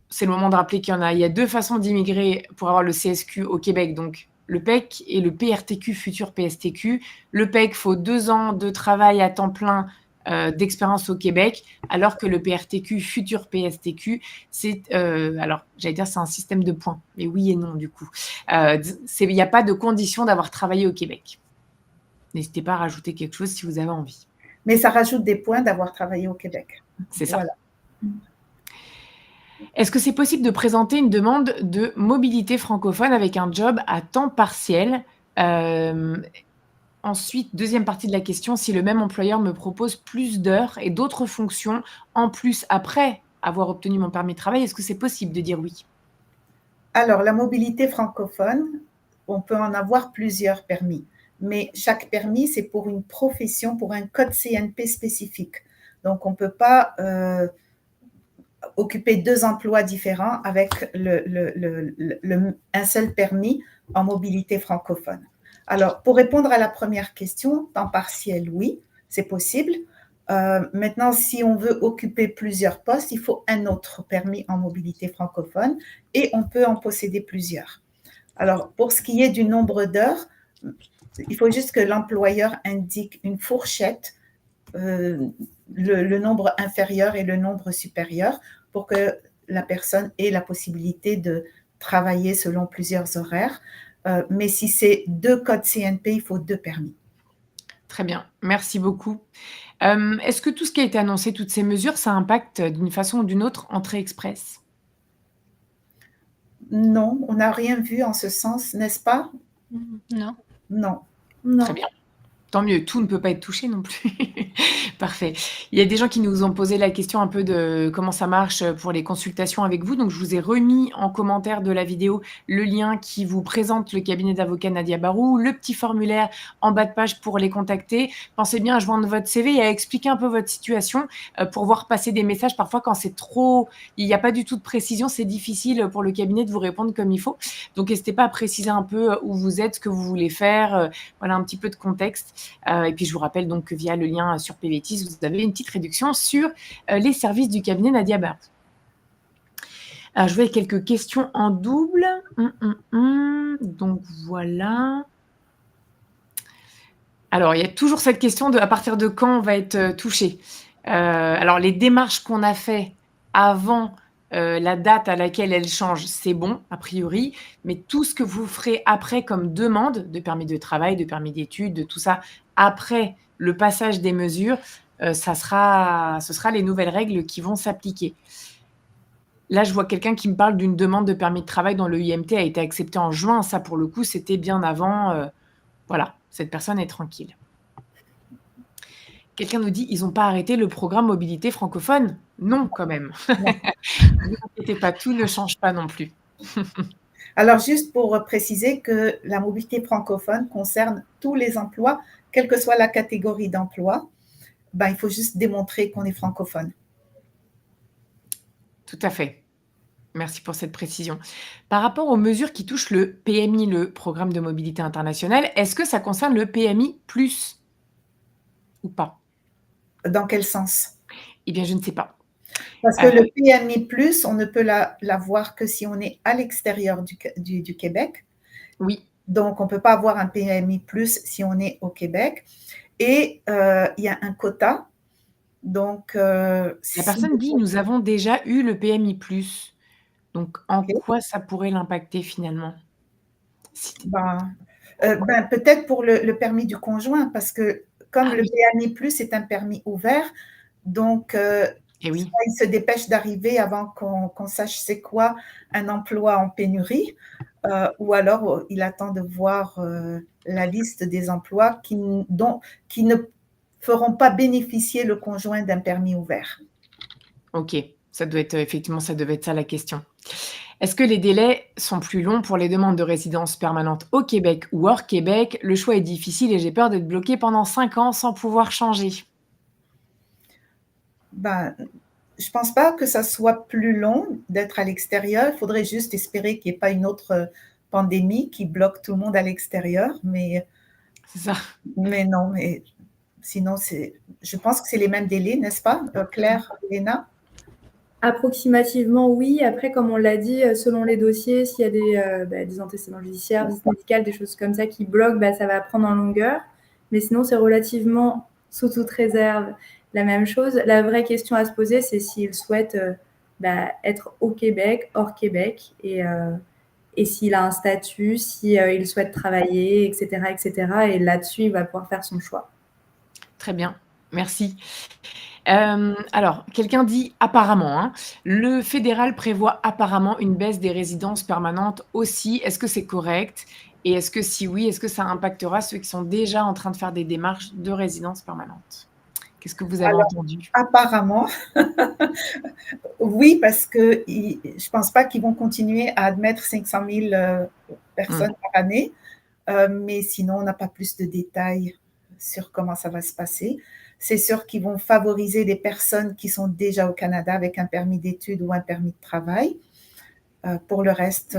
c'est le moment de rappeler qu'il y a 2 façons d'immigrer pour avoir le CSQ au Québec. Donc, le PEC et le PRTQ, futur PSTQ. Le PEC, il faut 2 ans de travail à temps plein d'expérience au Québec, alors que le PRTQ, futur PSTQ, c'est c'est un système de points. Mais oui et non, du coup. Il n'y a pas de condition d'avoir travaillé au Québec. N'hésitez pas à rajouter quelque chose si vous avez envie. Mais ça rajoute des points d'avoir travaillé au Québec. C'est ça. Voilà. Est-ce que c'est possible de présenter une demande de mobilité francophone avec un job à temps partiel? Ensuite, deuxième partie de la question, si le même employeur me propose plus d'heures et d'autres fonctions en plus après avoir obtenu mon permis de travail, est-ce que c'est possible de dire oui? Alors, la mobilité francophone, on peut en avoir plusieurs permis, mais chaque permis, c'est pour une profession, pour un code CNP spécifique. Donc, on ne peut pas occuper 2 emplois différents avec un seul permis en mobilité francophone. Alors, pour répondre à la première question, temps partiel, oui, c'est possible. Maintenant, si on veut occuper plusieurs postes, il faut un autre permis en mobilité francophone et on peut en posséder plusieurs. Alors, pour ce qui est du nombre d'heures, il faut juste que l'employeur indique une fourchette, le nombre inférieur et le nombre supérieur, pour que la personne ait la possibilité de travailler selon plusieurs horaires. Mais si c'est 2 codes CNP, il faut 2 permis. Très bien, merci beaucoup. Est-ce que tout ce qui a été annoncé, toutes ces mesures, ça impacte d'une façon ou d'une autre Entrée Express? Non, on n'a rien vu en ce sens, n'est-ce pas? Non. Non. Non. Très bien. Tant mieux, tout ne peut pas être touché non plus. Parfait. Il y a des gens qui nous ont posé la question un peu de comment ça marche pour les consultations avec vous. Donc, je vous ai remis en commentaire de la vidéo le lien qui vous présente le cabinet d'avocat Nadia Barou, le petit formulaire en bas de page pour les contacter. Pensez bien à joindre votre CV et à expliquer un peu votre situation pour voir passer des messages. Parfois, quand c'est trop, il n'y a pas du tout de précision, c'est difficile pour le cabinet de vous répondre comme il faut. Donc, n'hésitez pas à préciser un peu où vous êtes, ce que vous voulez faire, voilà un petit peu de contexte. Et puis, je vous rappelle donc que via le lien sur PVTIS, vous avez une petite réduction sur les services du cabinet Nadia Barou. Alors, je vais avec quelques questions en double. Donc, voilà. Alors, il y a toujours cette question de à partir de quand on va être touché. Alors, les démarches qu'on a fait avant la date à laquelle elle change, c'est bon, a priori, mais tout ce que vous ferez après comme demande de permis de travail, de permis d'études, de tout ça, après le passage des mesures, ce sera les nouvelles règles qui vont s'appliquer. Là, je vois quelqu'un qui me parle d'une demande de permis de travail dont le IMT a été accepté en juin. Ça, pour le coup, c'était bien avant. Voilà, cette personne est tranquille. Quelqu'un nous dit: «Ils n'ont pas arrêté le programme mobilité francophone?» Non, quand même. Ne vous inquiétez pas, tout ne change pas non plus. Alors, juste pour préciser que la mobilité francophone concerne tous les emplois, quelle que soit la catégorie d'emploi. Ben, il faut juste démontrer qu'on est francophone. Tout à fait. Merci pour cette précision. Par rapport aux mesures qui touchent le PMI, le programme de mobilité internationale, est-ce que ça concerne le PMI+ ou pas? Dans quel sens? Eh bien, je ne sais pas. Parce que le PMI+, on ne peut l'avoir que si on est à l'extérieur du Québec. Oui. Donc, on ne peut pas avoir un PMI+ si on est au Québec. Et il y a un quota. Donc, La personne dit: «Nous avons déjà eu le PMI+». Donc, en quoi ça pourrait l'impacter finalement? Peut-être pour le permis du conjoint, parce que comme le PMI+, est un permis ouvert, donc oui. soit il se dépêche d'arriver avant qu'on sache c'est quoi un emploi en pénurie, ou alors il attend de voir la liste des emplois qui ne feront pas bénéficier le conjoint d'un permis ouvert. OK, ça doit être effectivement, ça devait être ça la question. Est-ce que les délais sont plus longs pour les demandes de résidence permanente au Québec ou hors Québec? Le choix est difficile et j'ai peur d'être bloquée pendant 5 ans sans pouvoir changer. Je pense pas que ça soit plus long d'être à l'extérieur. Il faudrait juste espérer qu'il y ait pas une autre pandémie qui bloque tout le monde à l'extérieur, mais C'est ça. mais non, mais sinon je pense que c'est les mêmes délais, n'est-ce pas, Claire, Léna? Approximativement, oui. Après, comme on l'a dit, selon les dossiers, s'il y a des antécédents judiciaires, visites médicales, des choses comme ça qui bloquent, ça va prendre en longueur. Mais sinon, c'est relativement, sous toute réserve, la même chose. La vraie question à se poser, c'est s'il souhaite être au Québec, hors Québec, et s'il a un statut, s'il souhaite travailler, etc., etc. Et là-dessus, il va pouvoir faire son choix. Très bien, merci. Alors, quelqu'un dit apparemment, hein, le fédéral prévoit apparemment une baisse des résidences permanentes aussi. Est-ce que c'est correct? Et est-ce que si oui, est-ce que ça impactera ceux qui sont déjà en train de faire des démarches de résidence permanente? Qu'est-ce que vous avez entendu? Apparemment, oui, parce que je pense pas qu'ils vont continuer à admettre 500 000 personnes par année, mais sinon, on n'a pas plus de détails sur comment ça va se passer. C'est sûr qu'ils vont favoriser les personnes qui sont déjà au Canada avec un permis d'études ou un permis de travail. Pour le reste,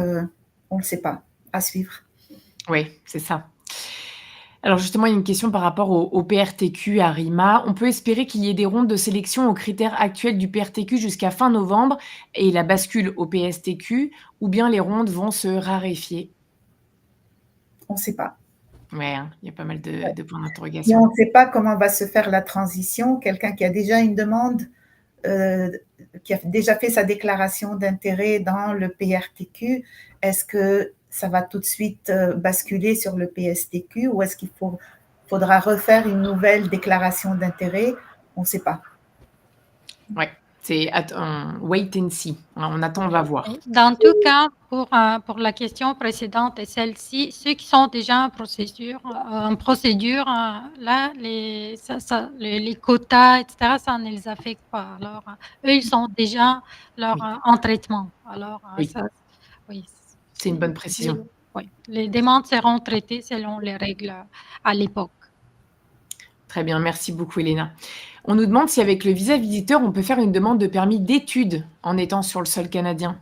on ne sait pas. À suivre. Oui, c'est ça. Alors justement, il y a une question par rapport au PRTQ à RIMA. On peut espérer qu'il y ait des rondes de sélection aux critères actuels du PRTQ jusqu'à fin novembre et la bascule au PSTQ, ou bien les rondes vont se raréfier? On ne sait pas. Ouais, hein, il y a pas mal de points Et d'interrogation. on ne sait pas comment va se faire la transition. Quelqu'un qui a déjà une demande qui a déjà fait sa déclaration d'intérêt dans le PRTQ, est-ce que ça va tout de suite basculer sur le PSTQ ou est-ce qu'il faudra refaire une nouvelle déclaration d'intérêt? On ne sait pas. Ouais, c'est wait and see. On attend, on va voir. Dans tout cas, pour la question précédente et celle-ci, ceux qui sont déjà en procédure, là, les quotas, etc., ça ne les affecte pas. Alors, eux, ils sont déjà en traitement. Alors, Oui. ça, oui. C'est une bonne précision. Oui, les demandes seront traitées selon les règles à l'époque. Très bien, merci beaucoup, Elena. On nous demande si avec le visa visiteur, on peut faire une demande de permis d'études en étant sur le sol canadien.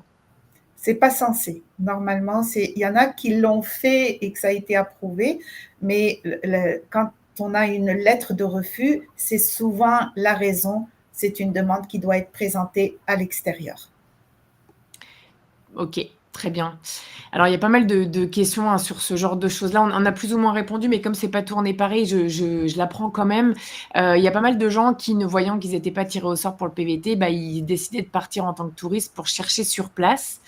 C'est pas censé. Normalement, il y en a qui l'ont fait et que ça a été approuvé, mais quand on a une lettre de refus, c'est souvent la raison. C'est une demande qui doit être présentée à l'extérieur. Ok, très bien. Alors, il y a pas mal de questions sur ce genre de choses-là. On a plus ou moins répondu, mais comme c'est pas tourné pareil, je l'apprends quand même. Il y a pas mal de gens qui, ne voyant qu'ils n'étaient pas tirés au sort pour le PVT, ils décidaient de partir en tant que touristes pour chercher sur place.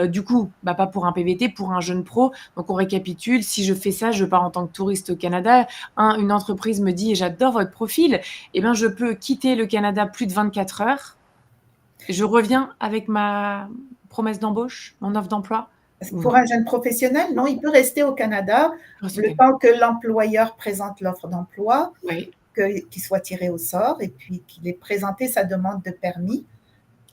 Du coup, pas pour un PVT, pour un jeune pro. Donc, on récapitule. Si je fais ça, je pars en tant que touriste au Canada. Une entreprise me dit « J'adore votre profil », je peux quitter le Canada plus de 24 heures. Je reviens avec ma promesse d'embauche, mon offre d'emploi. Pour un jeune professionnel, non, il peut rester au Canada le temps que l'employeur présente l'offre d'emploi, qu'il soit tiré au sort et puis qu'il ait présenté sa demande de permis.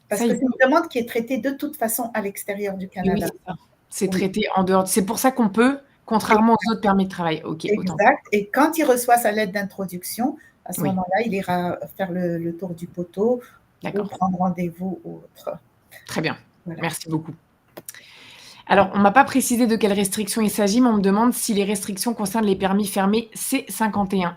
Parce que c'est une demande qui est traitée de toute façon à l'extérieur du Canada. Oui, c'est traité en dehors. C'est pour ça qu'on peut, contrairement aux autres permis de travail. Ok, exact. Et quand il reçoit sa lettre d'introduction, à ce moment-là, il ira faire le tour du poteau ou prendre rendez-vous ou autre. Très bien. Voilà. Merci beaucoup. Alors, on ne m'a pas précisé de quelles restrictions il s'agit, mais on me demande si les restrictions concernent les permis fermés C51.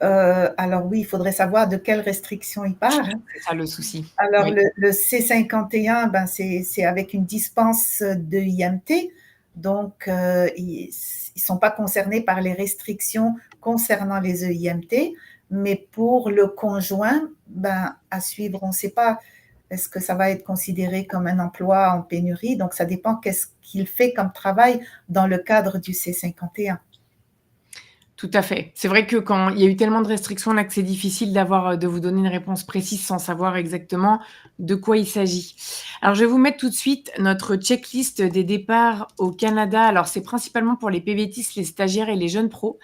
Alors oui, il faudrait savoir de quelles restrictions il parle. C'est ça le souci. Alors le C51, c'est avec une dispense de IMT, donc ils ne sont pas concernés par les restrictions concernant les EIMT, mais pour le conjoint, à suivre, on ne sait pas. Est-ce que ça va être considéré comme un emploi en pénurie? Donc, ça dépend qu'est-ce qu'il fait comme travail dans le cadre du C51. Tout à fait. C'est vrai que quand il y a eu tellement de restrictions là que c'est difficile de vous donner une réponse précise sans savoir exactement de quoi il s'agit. Alors, je vais vous mettre tout de suite notre checklist des départs au Canada. Alors, c'est principalement pour les PVTistes, les stagiaires et les jeunes pros.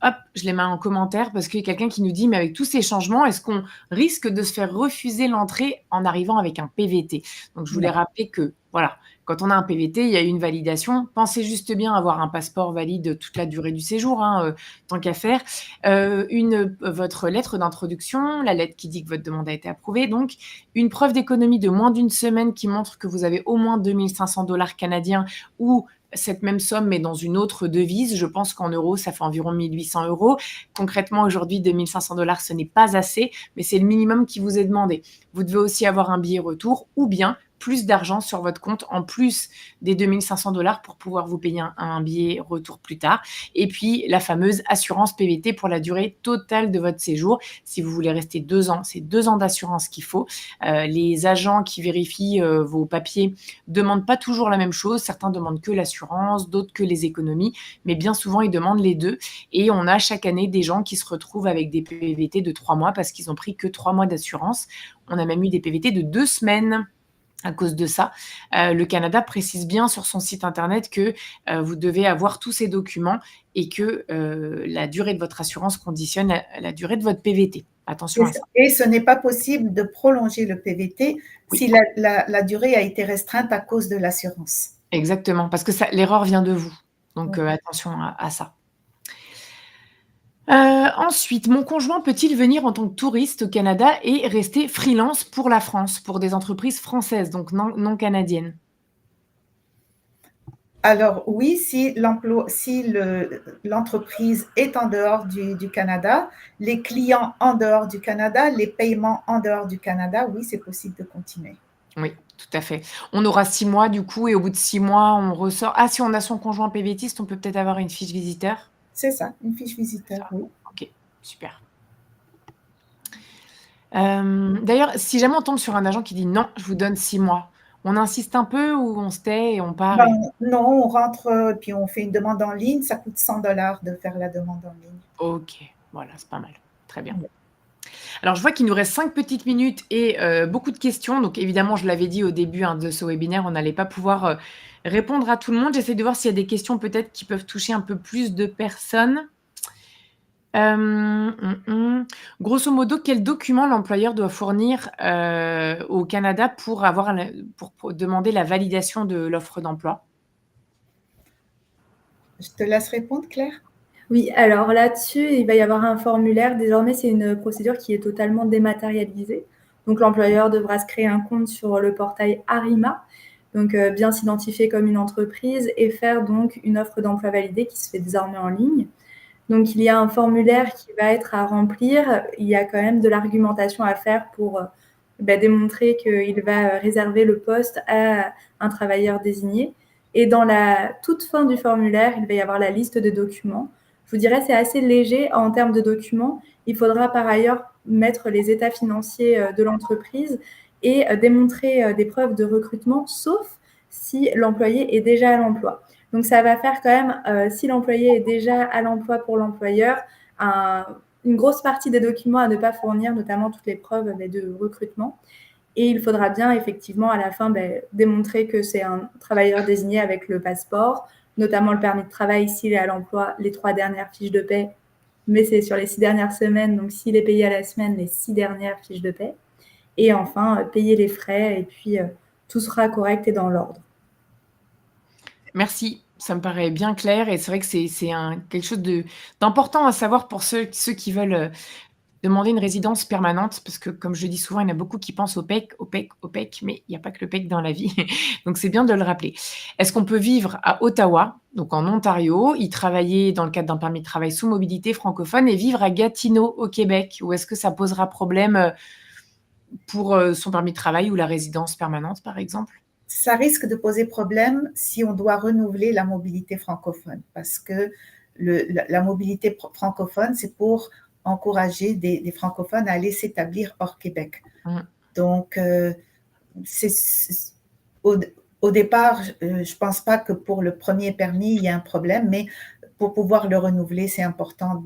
Hop, je les mets en commentaire parce qu'il y a quelqu'un qui nous dit « Mais avec tous ces changements, est-ce qu'on risque de se faire refuser l'entrée en arrivant avec un PVT ?» Donc, je voulais rappeler que, voilà, quand on a un PVT, il y a une validation. Pensez juste bien à avoir un passeport valide toute la durée du séjour, tant qu'à faire. Votre lettre d'introduction, la lettre qui dit que votre demande a été approuvée. Donc, une preuve d'économie de moins d'une semaine qui montre que vous avez au moins 2 500 $ canadiens ou cette même somme, mais dans une autre devise. Je pense qu'en euros, ça fait environ 1 800 €. Concrètement, aujourd'hui, 2 500 $, ce n'est pas assez, mais c'est le minimum qui vous est demandé. Vous devez aussi avoir un billet retour ou bien plus d'argent sur votre compte en plus des 2 500 $ pour pouvoir vous payer un billet retour plus tard. Et puis, la fameuse assurance PVT pour la durée totale de votre séjour. Si vous voulez rester 2 ans, c'est 2 ans d'assurance qu'il faut. Les agents qui vérifient vos papiers demandent pas toujours la même chose. Certains demandent que l'assurance, d'autres que les économies, mais bien souvent, ils demandent les deux. Et on a chaque année des gens qui se retrouvent avec des PVT de 3 mois parce qu'ils ont pris que 3 mois d'assurance. On a même eu des PVT de 2 semaines. À cause de ça, le Canada précise bien sur son site internet que vous devez avoir tous ces documents et que la durée de votre assurance conditionne la durée de votre PVT. Attention à ça. Et ce n'est pas possible de prolonger le PVT si la durée a été restreinte à cause de l'assurance. Exactement, parce que l'erreur vient de vous. Donc, attention à ça. Ensuite, mon conjoint peut-il venir en tant que touriste au Canada et rester freelance pour la France, pour des entreprises françaises, donc non canadiennes? Alors oui, si l'entreprise est en dehors du Canada, les clients en dehors du Canada, les paiements en dehors du Canada, oui, c'est possible de continuer. Oui, tout à fait. On aura 6 mois du coup et au bout de 6 mois, on ressort. Ah, si on a son conjoint PVTiste, on peut peut-être avoir une fiche visiteur? C'est ça, une fiche visiteur, oui. Ok, super. D'ailleurs, si jamais on tombe sur un agent qui dit: «Non, je vous donne 6 mois», on insiste un peu ou on se tait et on part Ben, et non, on rentre, puis on fait une demande en ligne. Ça coûte 100 de faire la demande en ligne. OK, voilà, c'est pas mal. Très bien. Ouais. Alors, je vois qu'il nous reste 5 petites minutes et beaucoup de questions. Donc évidemment, je l'avais dit au début, hein, de ce webinaire, on n'allait pas pouvoir, répondre à tout le monde. J'essaie de voir s'il y a des questions peut-être qui peuvent toucher un peu plus de personnes. Grosso modo, quels documents l'employeur doit fournir, au Canada pour avoir la pour demander la validation de l'offre d'emploi? Je te laisse répondre, Claire? Oui, alors là-dessus, il va y avoir un formulaire. Désormais, c'est une procédure qui est totalement dématérialisée. Donc, l'employeur devra se créer un compte sur le portail Arima, donc bien s'identifier comme une entreprise et faire donc une offre d'emploi validée qui se fait désormais en ligne. Donc, il y a un formulaire qui va être à remplir. Il y a quand même de l'argumentation à faire pour démontrer qu'il va réserver le poste à un travailleur désigné. Et dans la toute fin du formulaire, il va y avoir la liste de documents. Je vous dirais, c'est assez léger en termes de documents. Il faudra par ailleurs mettre les états financiers de l'entreprise et démontrer des preuves de recrutement, sauf si l'employé est déjà à l'emploi. Donc, ça va faire quand même, si l'employé est déjà à l'emploi pour l'employeur, une grosse partie des documents à ne pas fournir, notamment toutes les preuves de recrutement. Et il faudra bien effectivement à la fin démontrer que c'est un travailleur désigné avec le passeport, notamment le permis de travail s'il est à l'emploi, les 3 dernières fiches de paie, mais c'est sur les 6 dernières semaines, donc s'il est payé à la semaine, les 6 dernières fiches de paie. Et enfin, payer les frais et puis tout sera correct et dans l'ordre. Merci, ça me paraît bien clair et c'est vrai que c'est quelque chose d'important à savoir pour ceux qui veulent, demander une résidence permanente parce que comme je dis souvent, il y en a beaucoup qui pensent au PEC, au PEC, au PEC, mais il y a pas que le PEC dans la vie, donc c'est bien de le rappeler. Est-ce qu'on peut vivre à Ottawa, donc en Ontario, y travailler dans le cadre d'un permis de travail sous mobilité francophone et vivre à Gatineau au Québec? Ou est-ce que ça posera problème, pour, son permis de travail ou la résidence permanente, par exemple? Ça risque de poser problème si on doit renouveler la mobilité francophone, parce que la mobilité francophone, c'est pour encourager des francophones à aller s'établir hors Québec. Mmh. Donc, au, au départ, je ne pense pas que pour le premier permis, il y a un problème, mais pour pouvoir le renouveler, c'est important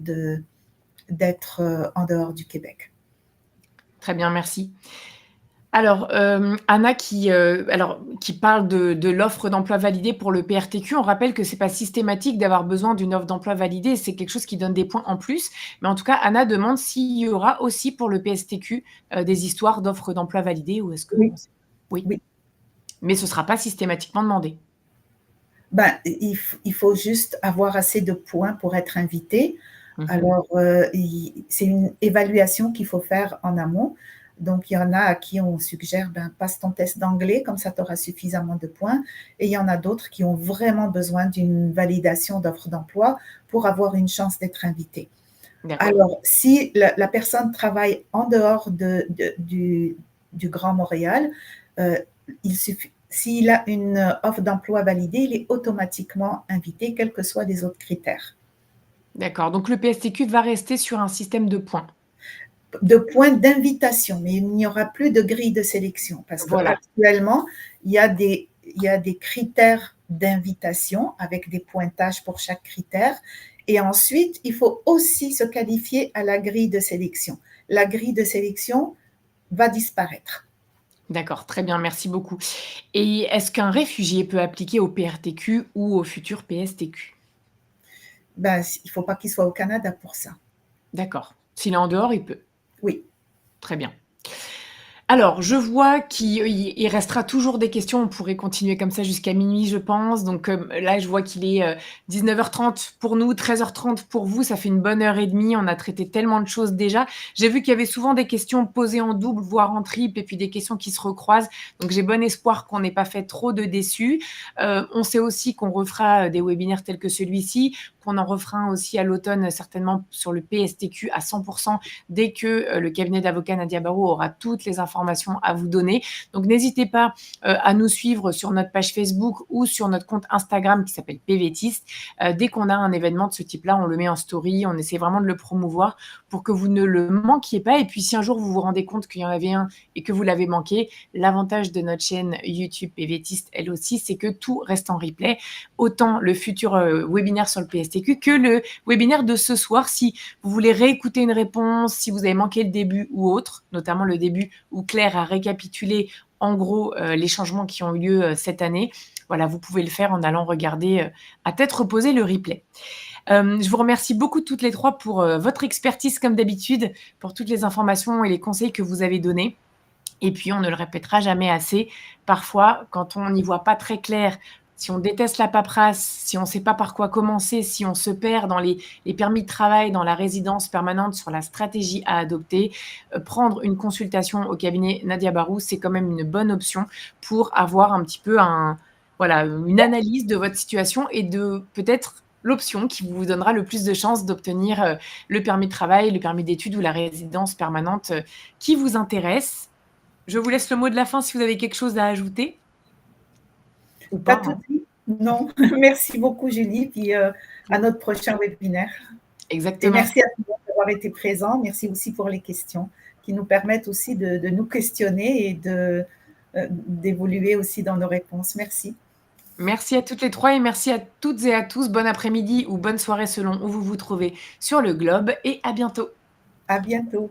d'être en dehors du Québec. Très bien, merci. Alors, Anna qui parle de l'offre d'emploi validée pour le PRTQ, on rappelle que c'est pas systématique d'avoir besoin d'une offre d'emploi validée, c'est quelque chose qui donne des points en plus. Mais en tout cas, Anna demande s'il y aura aussi pour le PSTQ, des histoires d'offres d'emploi validées ou est-ce que Oui. on sait? Oui. Oui. Mais ce sera pas systématiquement demandé? Ben, il faut juste avoir assez de points pour être invité. Mmh. Alors, c'est une évaluation qu'il faut faire en amont. Donc, il y en a à qui on suggère, passe ton test d'anglais, comme ça tu auras suffisamment de points. Et il y en a d'autres qui ont vraiment besoin d'une validation d'offre d'emploi pour avoir une chance d'être invité. D'accord. Alors, si la personne travaille en dehors du Grand Montréal, il suffit, s'il a une offre d'emploi validée, il est automatiquement invité, quels que soient les autres critères. D'accord, donc le PSTQ va rester sur un système de points? De points d'invitation, mais il n'y aura plus de grille de sélection parce Voilà. qu'actuellement, il y a des critères d'invitation avec des pointages pour chaque critère. Et ensuite, il faut aussi se qualifier à la grille de sélection. La grille de sélection va disparaître. D'accord, très bien, merci beaucoup. Et est-ce qu'un réfugié peut appliquer au PRTQ ou au futur PSTQ? Il ne faut pas qu'il soit au Canada pour ça. D'accord. S'il est en dehors, il peut? Oui. Très bien. Alors, je vois qu'il restera toujours des questions. On pourrait continuer comme ça jusqu'à minuit, je pense. Donc, là, je vois qu'il est, 19h30 pour nous, 13h30 pour vous. Ça fait une bonne heure et demie. On a traité tellement de choses déjà. J'ai vu qu'il y avait souvent des questions posées en double, voire en triple, et puis des questions qui se recroisent. Donc, j'ai bon espoir qu'on n'ait pas fait trop de déçus. On sait aussi qu'on refera, des webinaires tels que celui-ci, qu'on en refera un aussi à l'automne, certainement sur le PSTQ à 100% dès que, le cabinet d'avocats Nadia Barrault aura toutes les informations à vous donner. Donc, n'hésitez pas à nous suivre sur notre page Facebook ou sur notre compte Instagram qui s'appelle PVTiste. Dès qu'on a un événement de ce type-là, on le met en story, on essaie vraiment de le promouvoir pour pour que vous ne le manquiez pas. Et puis, si un jour vous vous rendez compte qu'il y en avait un et que vous l'avez manqué, l'avantage de notre chaîne YouTube PVTiste, elle aussi, c'est que tout reste en replay. Autant le futur webinaire sur le PSTQ que le webinaire de ce soir. Si vous voulez réécouter une réponse, si vous avez manqué le début ou autre, notamment le début où Claire a récapitulé en gros les changements qui ont eu lieu cette année, voilà, vous pouvez le faire en allant regarder à tête reposée le replay. Je vous remercie beaucoup toutes les trois pour votre expertise comme d'habitude, pour toutes les informations et les conseils que vous avez donnés. Et puis, on ne le répétera jamais assez. Parfois, quand on n'y voit pas très clair, si on déteste la paperasse, si on ne sait pas par quoi commencer, si on se perd dans les permis de travail, dans la résidence permanente, sur la stratégie à adopter, prendre une consultation au cabinet Nadia Barou, c'est quand même une bonne option pour avoir un petit peu une analyse de votre situation et de peut-être l'option qui vous donnera le plus de chances d'obtenir le permis de travail, le permis d'études ou la résidence permanente qui vous intéresse. Je vous laisse le mot de la fin si vous avez quelque chose à ajouter. Ou Pas pas, tout hein. de suite. Non, merci beaucoup Julie, puis à notre prochain webinaire. Et Exactement. merci à tous d'avoir été présents. Merci aussi pour les questions qui nous permettent aussi de nous questionner et d'évoluer aussi dans nos réponses. Merci. Merci à toutes les trois et merci à toutes et à tous. Bon après-midi ou bonne soirée selon où vous vous trouvez sur le globe et à bientôt. À bientôt.